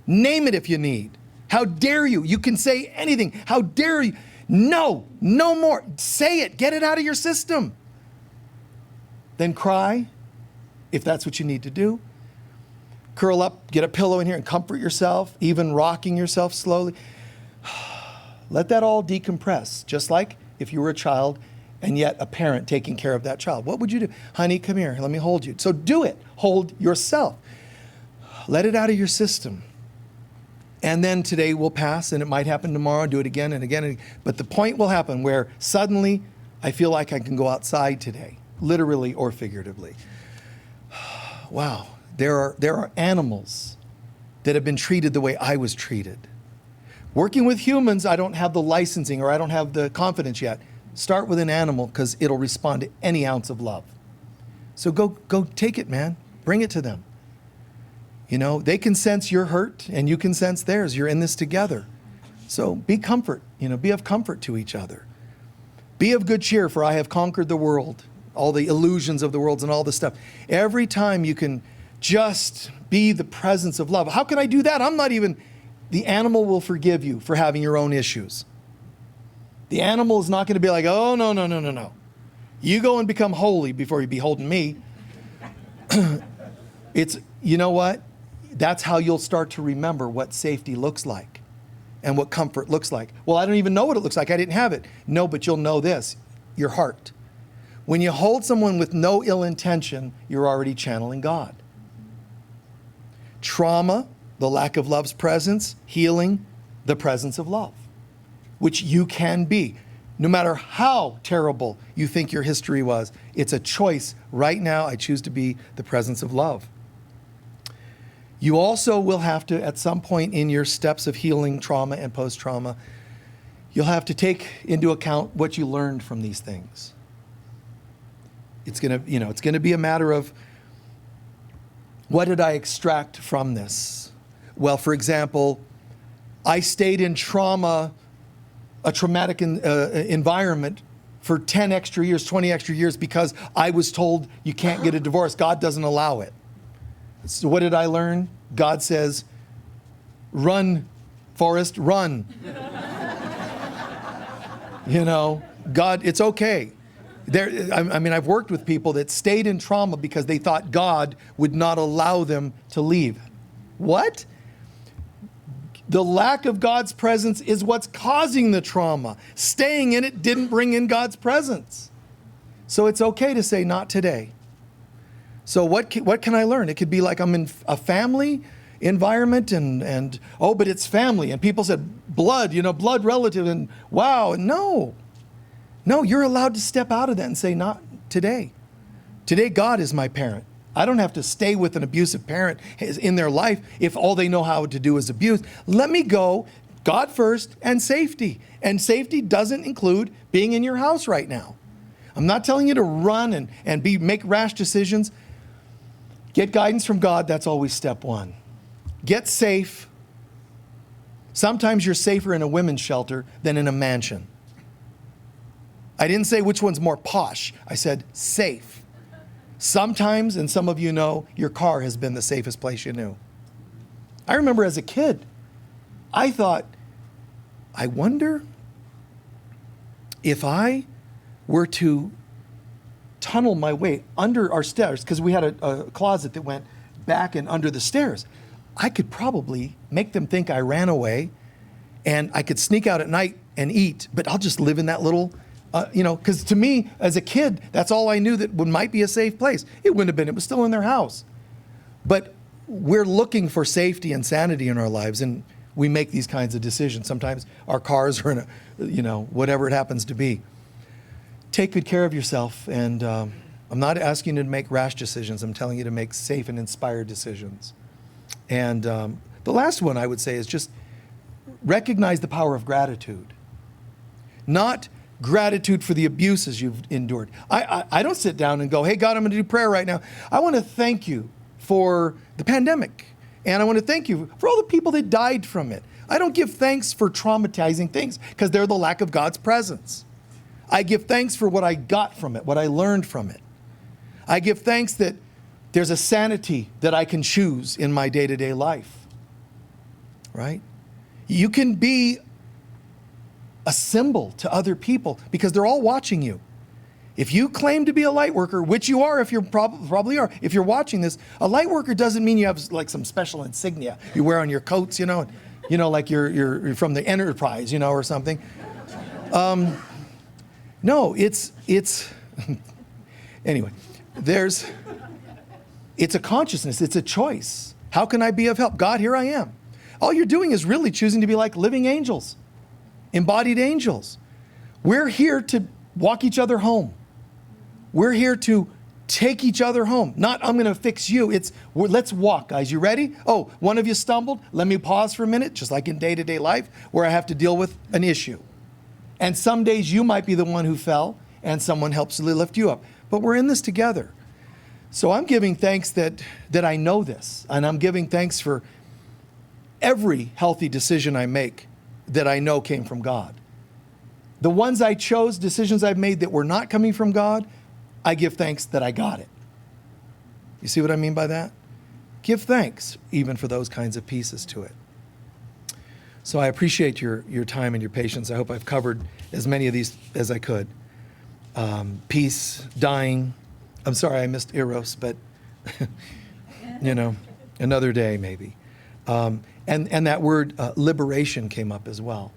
Name it if you need. How dare you? You can say anything. How dare you? No, no more. Say it. Get it out of your system. Then cry, if that's what you need to do. Curl up, get a pillow in here and comfort yourself, even rocking yourself slowly. Let that all decompress, just like if you were a child and yet a parent taking care of that child. What would you do? Honey, come here. Let me hold you. So do it. Hold yourself. Let it out of your system. And then today will pass, and it might happen tomorrow. Do it again and again. And, but the point will happen where suddenly I feel like I can go outside today, literally or figuratively. Wow, there are animals that have been treated the way I was treated. Working with humans, I don't have the licensing or I don't have the confidence yet. Start with an animal because it'll respond to any ounce of love. So go take it, man. Bring it to them. You know, they can sense your hurt and you can sense theirs. You're in this together. So be of comfort to each other. Be of good cheer, for I have conquered the world, all the illusions of the world and all the stuff. Every time you can just be the presence of love. How can I do that? The animal will forgive you for having your own issues. The animal is not going to be like, oh, no. You go and become holy before you be holding me. You know what? That's how you'll start to remember what safety looks like and what comfort looks like. Well, I don't even know what it looks like. I didn't have it. No, but you'll know this, your heart. When you hold someone with no ill intention, you're already channeling God. Trauma, the lack of love's presence. Healing, the presence of love, which you can be. No matter how terrible you think your history was, it's a choice. Right now, I choose to be the presence of love. You also will have to, at some point in your steps of healing trauma and post-trauma, you'll have to take into account what you learned from these things. It's going to be a matter of, what did I extract from this? Well, for example, I stayed in a traumatic environment for 10 extra years, 20 extra years, because I was told you can't get a divorce. God doesn't allow it. So what did I learn? God says, run, Forrest, run. God, it's okay. I've worked with people that stayed in trauma because they thought God would not allow them to leave. What? The lack of God's presence is what's causing the trauma. Staying in it didn't bring in God's presence. So it's okay to say, not today. So what can I learn? It could be like I'm in a family environment but it's family. And people said, blood relative, and wow, no. No, you're allowed to step out of that and say, not today. Today, God is my parent. I don't have to stay with an abusive parent in their life if all they know how to do is abuse. Let me go, God first, and safety. And safety doesn't include being in your house right now. I'm not telling you to run and make rash decisions. Get guidance from God, that's always step one. Get safe. Sometimes you're safer in a women's shelter than in a mansion. I didn't say which one's more posh. I said safe. Sometimes, and some of you know, your car has been the safest place you knew. I remember as a kid, I thought, I wonder if I were to tunnel my way under our stairs, because we had a closet that went back and under the stairs. I could probably make them think I ran away, and I could sneak out at night and eat, but I'll just live in that little, because to me, as a kid, that's all I knew that might be a safe place. It wouldn't have been, it was still in their house. But we're looking for safety and sanity in our lives, and we make these kinds of decisions. Sometimes our cars are in whatever it happens to be. Take good care of yourself, and I'm not asking you to make rash decisions. I'm telling you to make safe and inspired decisions. And the last one I would say is just recognize the power of gratitude. Not Gratitude for the abuses you've endured. I don't sit down and go, hey, God, I'm going to do prayer right now. I want to thank you for the pandemic. And I want to thank you for all the people that died from it. I don't give thanks for traumatizing things because they're the lack of God's presence. I give thanks for what I got from it, what I learned from it. I give thanks that there's a sanity that I can choose in my day-to-day life, right? You can be a symbol to other people because they're all watching you. If you claim to be a light worker, which you are if you're probably are, if you're watching this, a light worker doesn't mean you have like some special insignia you wear on your coats, like you're from the Enterprise, or something. No, it's anyway, it's a consciousness, it's a choice. How can I be of help? God, here I am. All you're doing is really choosing to be like living angels, embodied angels. We're here to walk each other home. We're here to take each other home. Not, I'm going to fix you. Let's walk, guys. You ready? Oh, one of you stumbled. Let me pause for a minute, just like in day-to-day life, where I have to deal with an issue. And some days you might be the one who fell, and someone helps to lift you up. But we're in this together. So I'm giving thanks that I know this, and I'm giving thanks for every healthy decision I make that I know came from God. The ones I chose, decisions I've made that were not coming from God, I give thanks that I got it. You see what I mean by that? Give thanks even for those kinds of pieces to it. So I appreciate your time and your patience. I hope I've covered as many of these as I could. Peace, dying. I'm sorry I missed Eros, but another day maybe. And that word liberation came up as well.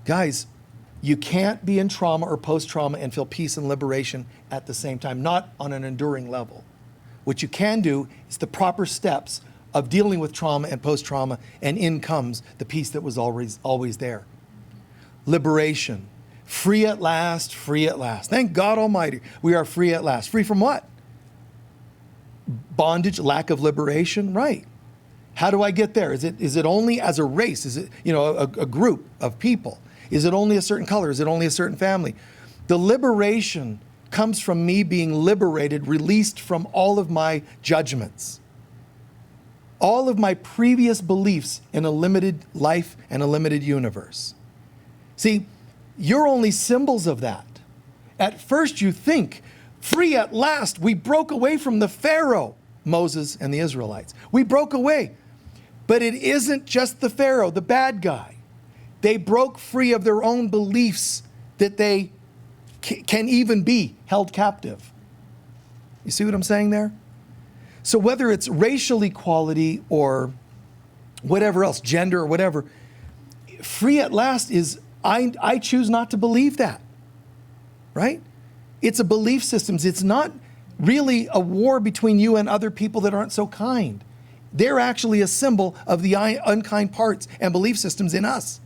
Guys, you can't be in trauma or post-trauma and feel peace and liberation at the same time, not on an enduring level. What you can do is the proper steps of dealing with trauma and post-trauma, and in comes the peace that was always there. Liberation. Free at last, free at last. Thank God Almighty, we are free at last. Free from what? Bondage, lack of liberation, right. How do I get there? Is it only as a race? Is it, a group of people? Is it only a certain color? Is it only a certain family? The liberation comes from me being liberated, released from all of my judgments, all of my previous beliefs in a limited life and a limited universe. See, you're only symbols of that. At first you think, free at last, we broke away from the Pharaoh, Moses and the Israelites. We broke away. But it isn't just the Pharaoh, the bad guy. They broke free of their own beliefs that they can even be held captive. You see what I'm saying there? So whether it's racial equality or whatever else, gender or whatever, free at last is, I choose not to believe that, right? It's a belief system. It's not really a war between you and other people that aren't so kind. They're actually a symbol of the unkind parts and belief systems in us.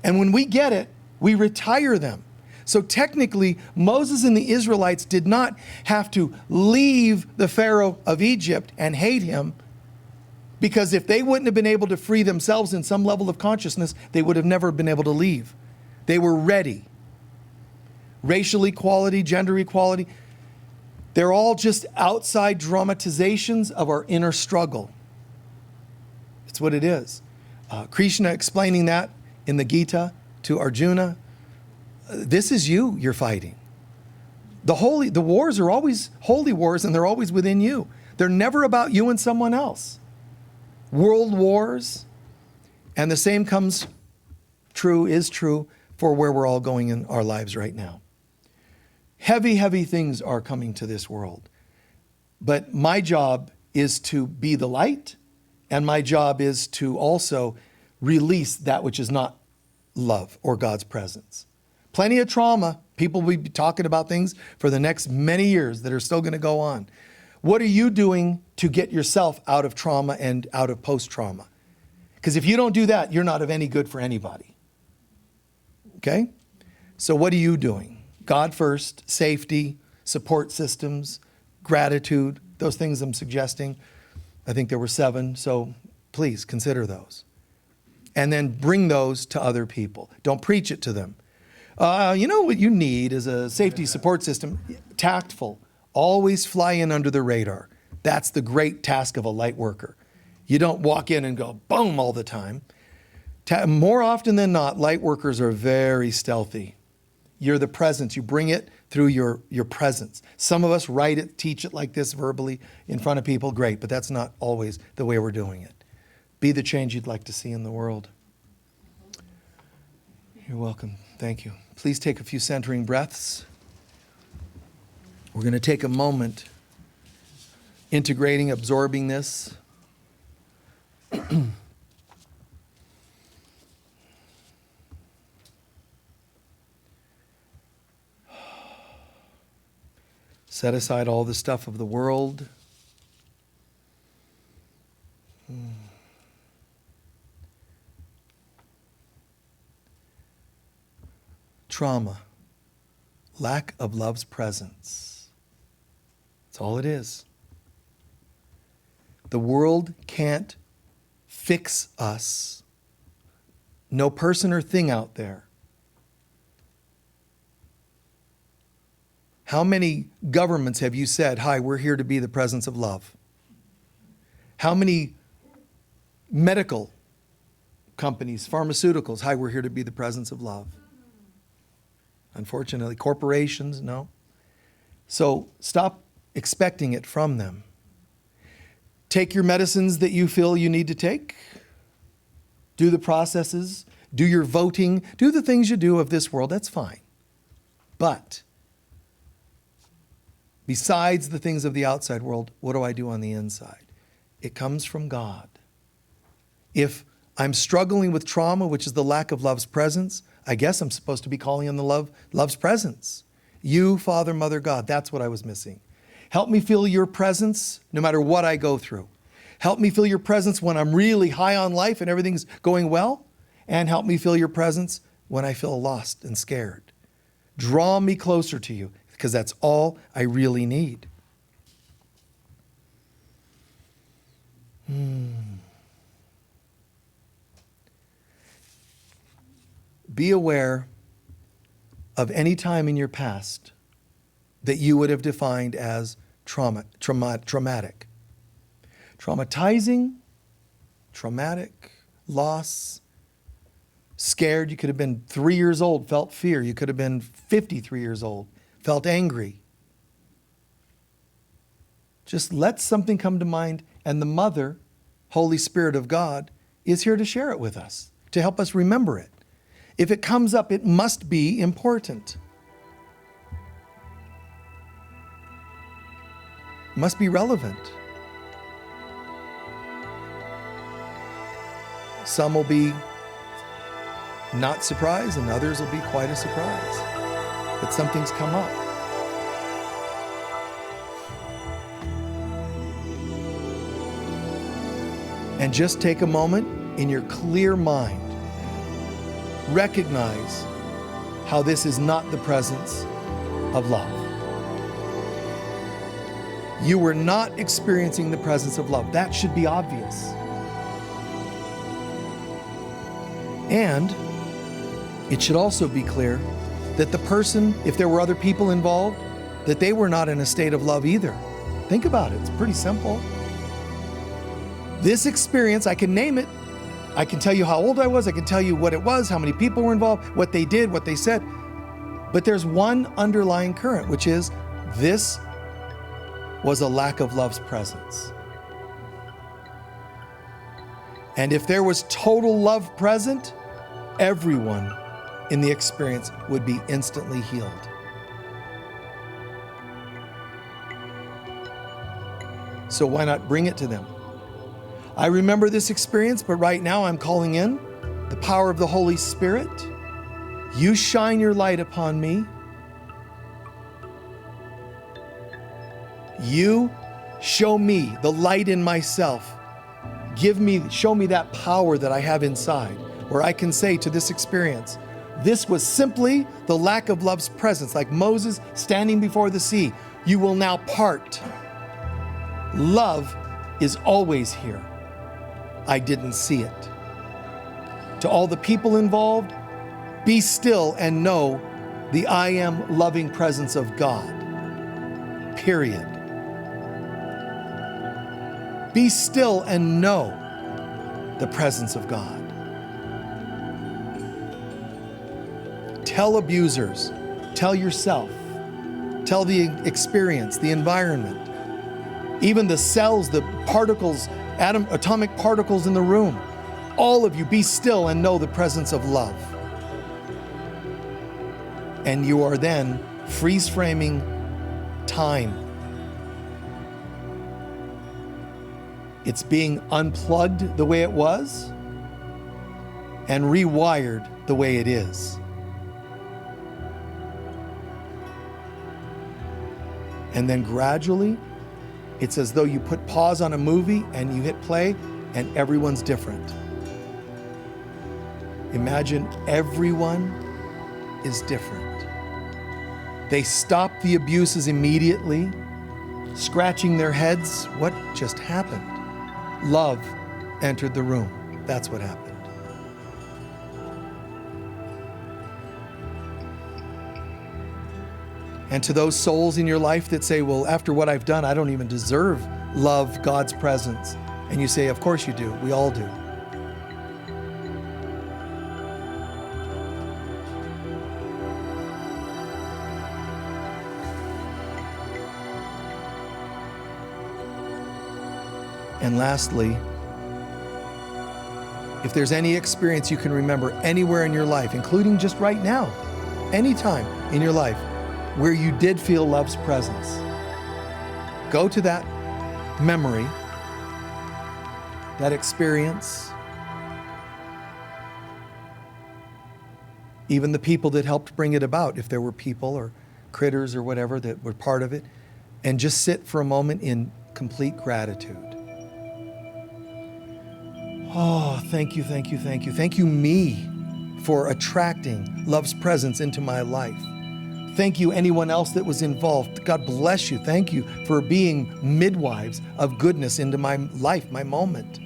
And when we get it, we retire them. So technically, Moses and the Israelites did not have to leave the Pharaoh of Egypt and hate him, because if they wouldn't have been able to free themselves in some level of consciousness, they would have never been able to leave. They were ready. Racial equality, gender equality, they're all just outside dramatizations of our inner struggle. It's what it is. Krishna explaining that in the Gita to Arjuna. This is you're fighting. The wars are always holy wars, and they're always within you. They're never about you and someone else. World wars, and the same is true for where we're all going in our lives right now. Heavy, heavy things are coming to this world. But my job is to be the light, and my job is to also release that which is not love or God's presence. Plenty of trauma. People will be talking about things for the next many years that are still going to go on. What are you doing to get yourself out of trauma and out of post-trauma? Because if you don't do that, you're not of any good for anybody. Okay? So what are you doing? God first, safety, support systems, gratitude, those things I'm suggesting. I think there were 7, so please consider those. And then bring those to other people. Don't preach it to them. You know what you need is a safety support system, tactful. Always fly in under the radar. That's the great task of a light worker. You don't walk in and go boom all the time. More often than not, light workers are very stealthy. You're the presence. You bring it through your presence. Some of us write it, teach it like this verbally in front of people. Great, but that's not always the way we're doing it. Be the change you'd like to see in the world. You're welcome. Thank you. Please take a few centering breaths. We're going to take a moment integrating, absorbing this. Set aside all the stuff of the world. Trauma, lack of love's presence. That's all it is. The world can't fix us. No person or thing out there. How many governments have you said, hi, we're here to be the presence of love? How many medical companies, pharmaceuticals, hi, we're here to be the presence of love? Unfortunately, corporations, no. So stop expecting it from them. Take your medicines that you feel you need to take. Do the processes. Do your voting. Do the things you do of this world. That's fine. But besides the things of the outside world, what do I do on the inside? It comes from God. If I'm struggling with trauma, which is the lack of love's presence, I guess I'm supposed to be calling on the love's presence. You, Father, Mother, God, that's what I was missing. Help me feel your presence no matter what I go through. Help me feel your presence when I'm really high on life and everything's going well. And help me feel your presence when I feel lost and scared. Draw me closer to you, because that's all I really need. Be aware of any time in your past that you would have defined as traumatic. Traumatizing, traumatic, loss, scared. You could have been 3 years old, felt fear. You could have been 53 years old, felt angry. Just let something come to mind, and the Mother, Holy Spirit of God, is here to share it with us, to help us remember it. If it comes up, it must be important. It must be relevant. Some will be not surprised, and others will be quite a surprise. But something's come up. And just take a moment in your clear mind. Recognize how this is not the presence of love. You were not experiencing the presence of love. That should be obvious. And it should also be clear that the person, if there were other people involved, that they were not in a state of love either. Think about it. It's pretty simple. This experience, I can name it. I can tell you how old I was. I can tell you what it was, how many people were involved, what they did, what they said. But there's one underlying current, which is this was a lack of love's presence. And if there was total love present, everyone in the experience would be instantly healed. So why not bring it to them? I remember this experience, but right now I'm calling in the power of the Holy Spirit. You shine your light upon me. You show me the light in myself. Show me that power that I have inside, where I can say to this experience, this was simply the lack of love's presence, like Moses standing before the sea. You will now part. Love is always here. I didn't see it. To all the people involved, Be still and know the I am loving presence of God. Period. Be still and know the presence of God. Tell abusers, tell yourself, tell the experience, the environment, even the cells, the particles, atomic particles in the room. All of you, be still and know the presence of love. And you are then freeze framing time. It's being unplugged the way it was and rewired the way it is. And then gradually, it's as though you put pause on a movie and you hit play and everyone's different. Imagine everyone is different. They stop the abuses immediately, scratching their heads. What just happened? Love entered the room. That's what happened. And to those souls in your life that say, well, after what I've done, I don't even deserve love, God's presence. And you say, of course you do. We all do. And lastly, if there's any experience you can remember anywhere in your life, including just right now, anytime in your life, where you did feel love's presence, go to that memory, that experience, even the people that helped bring it about, if there were people or critters or whatever that were part of it, and just sit for a moment in complete gratitude. Oh, thank you, thank you, thank you. Thank you, me, for attracting love's presence into my life. Thank you, anyone else that was involved. God bless you. Thank you for being midwives of goodness into my life, my moment.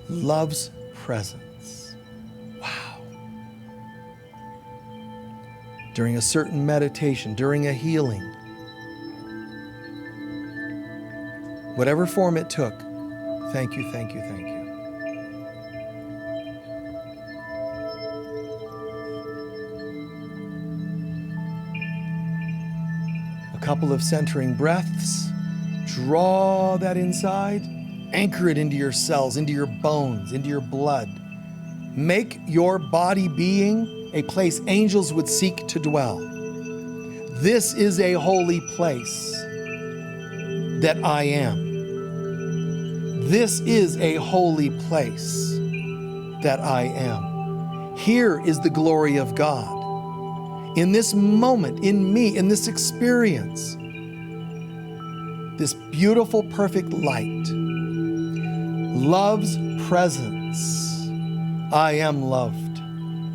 Love's presence. Wow. During a certain meditation, during a healing, whatever form it took, thank you, thank you, thank you. A couple of centering breaths. Draw that inside. Anchor it into your cells, into your bones, into your blood. Make your body being a place angels would seek to dwell. This is a holy place that I am. This is a holy place that I am. Here is the glory of God. In this moment, in me, in this experience, this beautiful, perfect light, love's presence. I am loved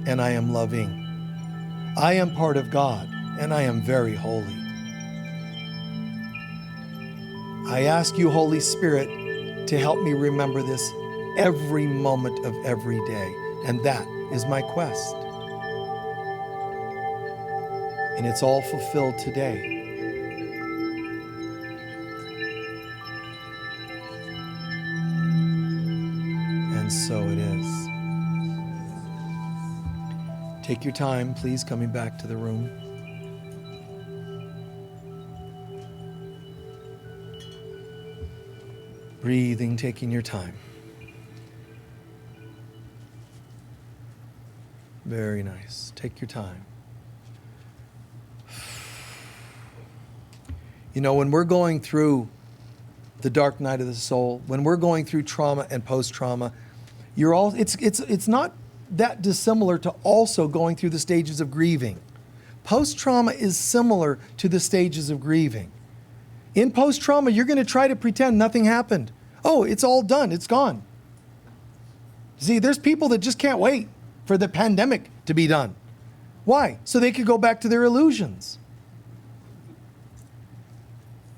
and I am loving. I am part of God and I am very holy. I ask you, Holy Spirit, to help me remember this every moment of every day. And that is my quest. And it's all fulfilled today. And so it is. Take your time, please, coming back to the room. Breathing, taking your time. Very nice. Take your time. You know, when we're going through the dark night of the soul, when we're going through trauma and post-trauma, it's not that dissimilar to also going through the stages of grieving. Post-trauma is similar to the stages of grieving. In post-trauma, you're going to try to pretend nothing happened. Oh, it's all done. It's gone. See, there's people that just can't wait for the pandemic to be done. Why? So they could go back to their illusions.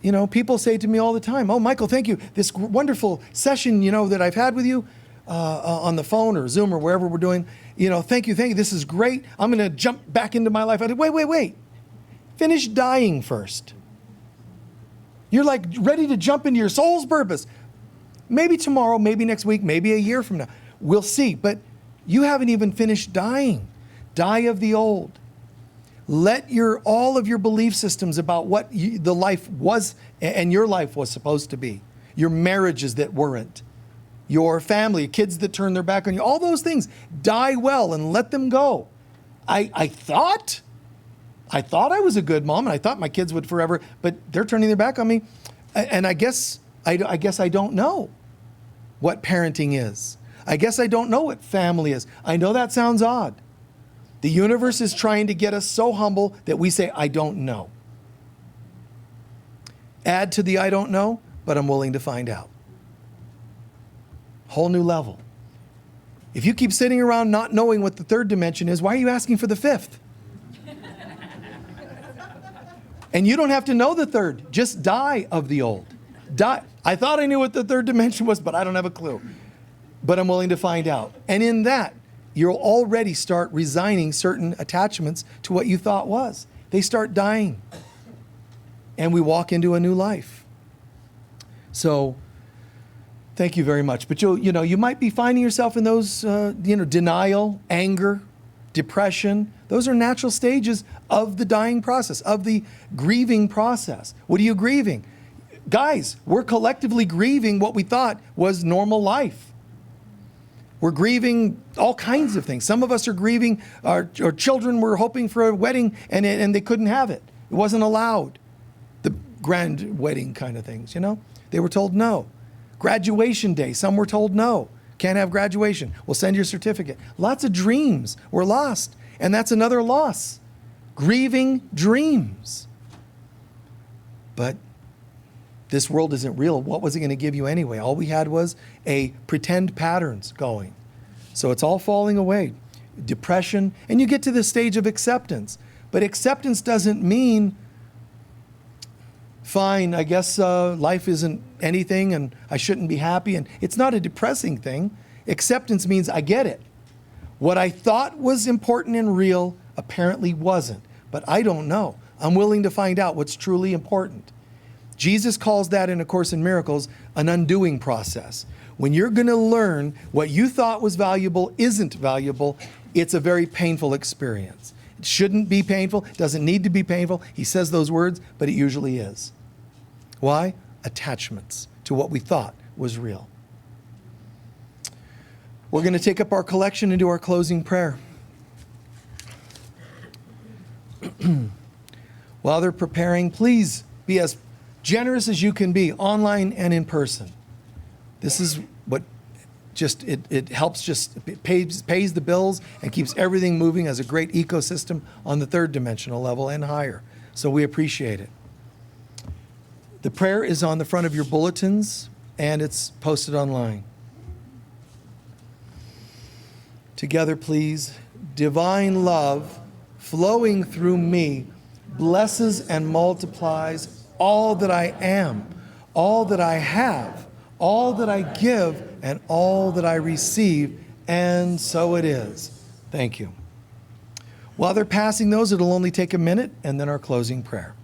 You know, people say to me all the time, oh, Michael, thank you. This wonderful session, that I've had with you. on the phone or Zoom or wherever we're doing, thank you. This is great. I'm going to jump back into my life. I said, wait. Finish dying first. You're like ready to jump into your soul's purpose. Maybe tomorrow, maybe next week, maybe a year from now. We'll see. But you haven't even finished dying. Die of the old. Let all of your belief systems about what the life was and your life was supposed to be, your marriages that weren't, your family, kids that turned their back on you, all those things, die well and let them go. I thought I was a good mom, and I thought my kids would forever, but they're turning their back on me. And I guess I don't know what parenting is. I guess I don't know what family is. I know that sounds odd. The universe is trying to get us so humble that we say, I don't know. Add to the I don't know, but I'm willing to find out. Whole new level. If you keep sitting around not knowing what the third dimension is, why are you asking for the fifth? And you don't have to know the third. Just die of the old. Die. I thought I knew what the third dimension was, but I don't have a clue. But I'm willing to find out. And in that, you'll already start resigning certain attachments to what you thought was. They start dying. And we walk into a new life. So, thank you very much. But you might be finding yourself in those, denial, anger, depression. Those are natural stages of the dying process, of the grieving process. What are you grieving? Guys, we're collectively grieving what we thought was normal life. We're grieving all kinds of things. Some of us are grieving our children were hoping for a wedding and they couldn't have it. It wasn't allowed. The grand wedding kind of things, They were told no. Graduation day, some were told no. Can't have graduation. We'll send your certificate. Lots of dreams were lost. And that's another loss. Grieving dreams. But this world isn't real. What was it going to give you anyway? All we had was a pretend patterns going. So it's all falling away. Depression. And you get to the stage of acceptance. But acceptance doesn't mean, fine, I guess life isn't anything and I shouldn't be happy. And it's not a depressing thing. Acceptance means I get it. What I thought was important and real apparently wasn't. But I don't know. I'm willing to find out what's truly important. Jesus calls that in A Course in Miracles an undoing process. When you're going to learn what you thought was valuable isn't valuable, it's a very painful experience. It shouldn't be painful. It doesn't need to be painful. He says those words, but it usually is. Why? Attachments to what we thought was real. We're going to take up our collection and do our closing prayer. While they're preparing, please be as generous as you can be, online and in person. This is what it helps, it pays the bills and keeps everything moving as a great ecosystem on the third dimensional level and higher. So we appreciate it. The prayer is on the front of your bulletins and it's posted online. Together, please. Divine love flowing through me blesses and multiplies all that I am, all that I have, all that I give, and all that I receive, and so it is. Thank you. While they're passing those, it'll only take a minute, and then our closing prayer.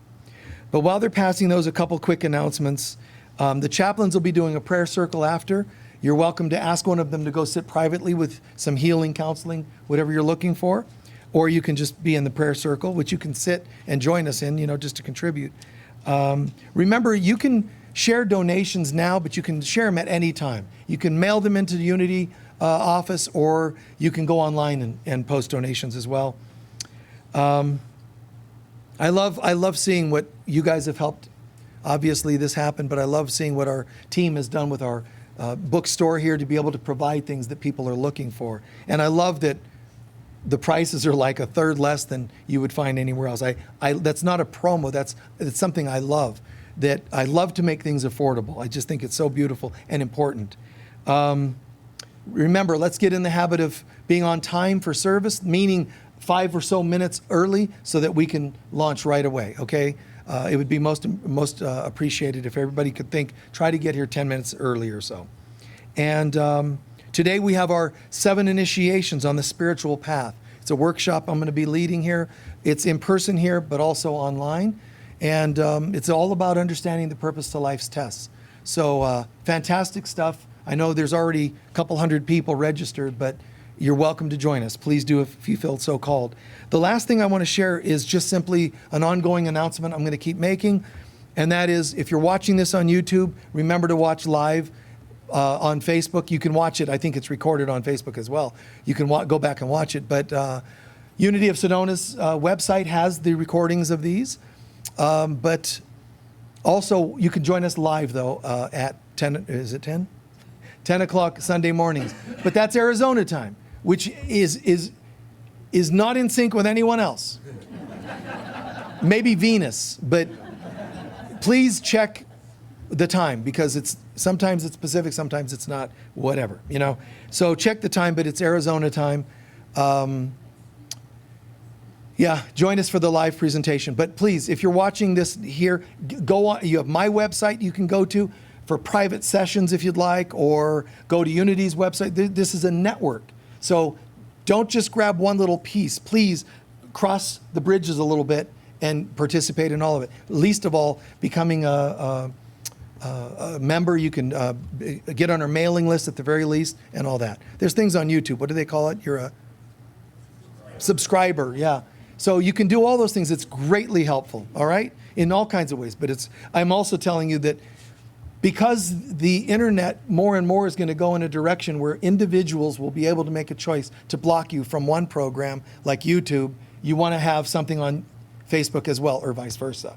But while they're passing those, a couple quick announcements. The chaplains will be doing a prayer circle after. You're welcome to ask one of them to go sit privately with some healing, counseling, whatever you're looking for. Or you can just be in the prayer circle, which you can sit and join us in, just to contribute. Remember, you can share donations now, but you can share them at any time. You can mail them into the Unity office, or you can go online and post donations as well. I love seeing what you guys have helped. Obviously, this happened, but I love seeing what our team has done with our bookstore here to be able to provide things that people are looking for. And I love that the prices are like a third less than you would find anywhere else. That's not a promo. It's something I love. That I love to make things affordable. I just think it's so beautiful and important. Remember, let's get in the habit of being on time for service, meaning 5 or so minutes early so that we can launch right away, okay? It would be most appreciated if everybody could try to get here 10 minutes early or so. And to Today we have our 7 initiations on the spiritual path. It's a workshop I'm going to be leading here. It's in person here, but also online. And it's all about understanding the purpose to life's tests. So fantastic stuff. I know there's already a couple hundred people registered, but you're welcome to join us. Please do if you feel so called. The last thing I want to share is just simply an ongoing announcement I'm going to keep making. And that is, if you're watching this on YouTube, remember to watch live on Facebook. You can watch it. I think it's recorded on Facebook as well. You can go back and watch it. But Unity of Sedona's website has the recordings of these. But also, you can join us live, though, at 10, is it 10? 10 o'clock Sunday mornings. But that's Arizona time, which is not in sync with anyone else. Maybe Venus, but please check the time, because sometimes it's Pacific, sometimes it's not, whatever, you know. So check the time, but it's Arizona time. Yeah, join us for the live presentation. But please, if you're watching this here, go on. You have my website you can go to for private sessions if you'd like, or go to Unity's website. This is a network. So don't just grab one little piece. Please cross the bridges a little bit and participate in all of it. Least of all, becoming a member. You can get on our mailing list at the very least, and all that. There's things on YouTube. What do they call it? You're a subscriber, yeah. So you can do all those things. It's greatly helpful, all right? In all kinds of ways. But I'm also telling you that because the internet more and more is going to go in a direction where individuals will be able to make a choice to block you from one program like YouTube, you want to have something on Facebook as well, or vice versa.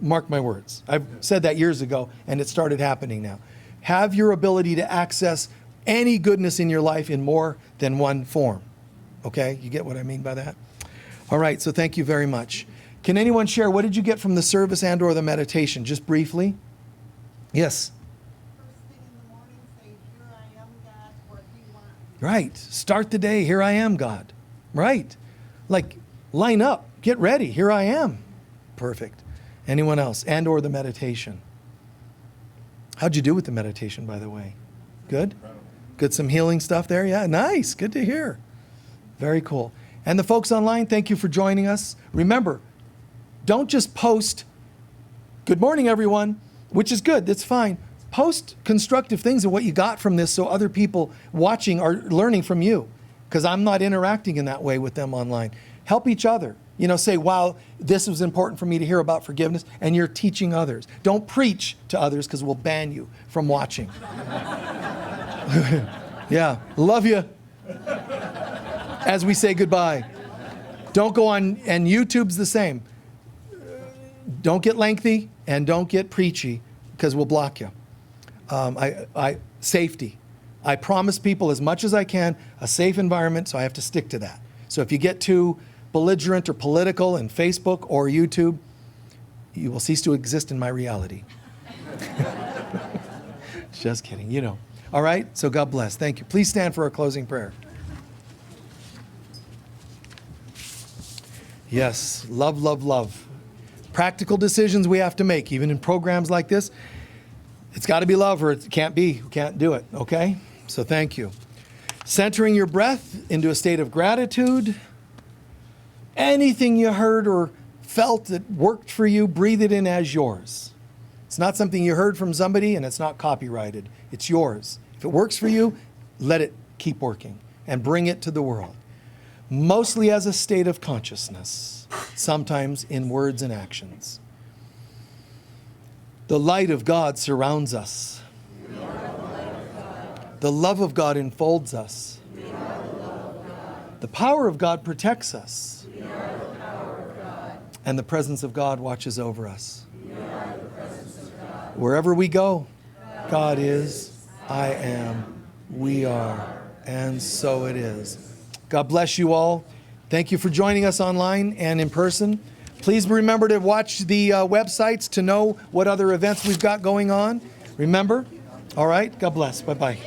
Mark my words. I've said that years ago, and it started happening now. Have your ability to access any goodness in your life in more than one form. Okay? You get what I mean by that? All right, so thank you very much. Can anyone share, what did you get from the service and or the meditation, just briefly? Yes? First thing in the morning, say, here I am, God, what do you want? Right. Start the day, here I am, God. Right. Like, line up, get ready, here I am. Perfect. Anyone else? And or the meditation. How'd you do with the meditation, by the way? Good? Good, some healing stuff there? Yeah, nice. Good to hear. Very cool. And the folks online, thank you for joining us. Remember, don't just post, good morning, everyone, which is good. That's fine. Post constructive things of what you got from this so other people watching are learning from you, because I'm not interacting in that way with them online. Help each other. You know, say, wow, this was important for me to hear about forgiveness, and you're teaching others. Don't preach to others, because we'll ban you from watching. Yeah, love you. As we say goodbye. Don't go on, and YouTube's the same. Don't get lengthy and don't get preachy, because we'll block you. Safety. I promise people as much as I can a safe environment, so I have to stick to that. So if you get too belligerent or political in Facebook or YouTube, you will cease to exist in my reality. Just kidding, you know. All right, so God bless. Thank you. Please stand for our closing prayer. Yes, love, love, love. Practical decisions we have to make, even in programs like this. It's got to be love, or it can't be. We can't do it, okay? So thank you. Centering your breath into a state of gratitude. Anything you heard or felt that worked for you, breathe it in as yours. It's not something you heard from somebody, and it's not copyrighted. It's yours. If it works for you, let it keep working and bring it to the world. Mostly as a state of consciousness, sometimes in words and actions. The light of God surrounds us. The love of God enfolds us. The power of God protects us. And the presence of God watches over us. Wherever we go, God is, I am, we are, and so it is. God bless you all. Thank you for joining us online and in person. Please remember to watch the websites to know what other events we've got going on. Remember? All right. God bless. Bye-bye.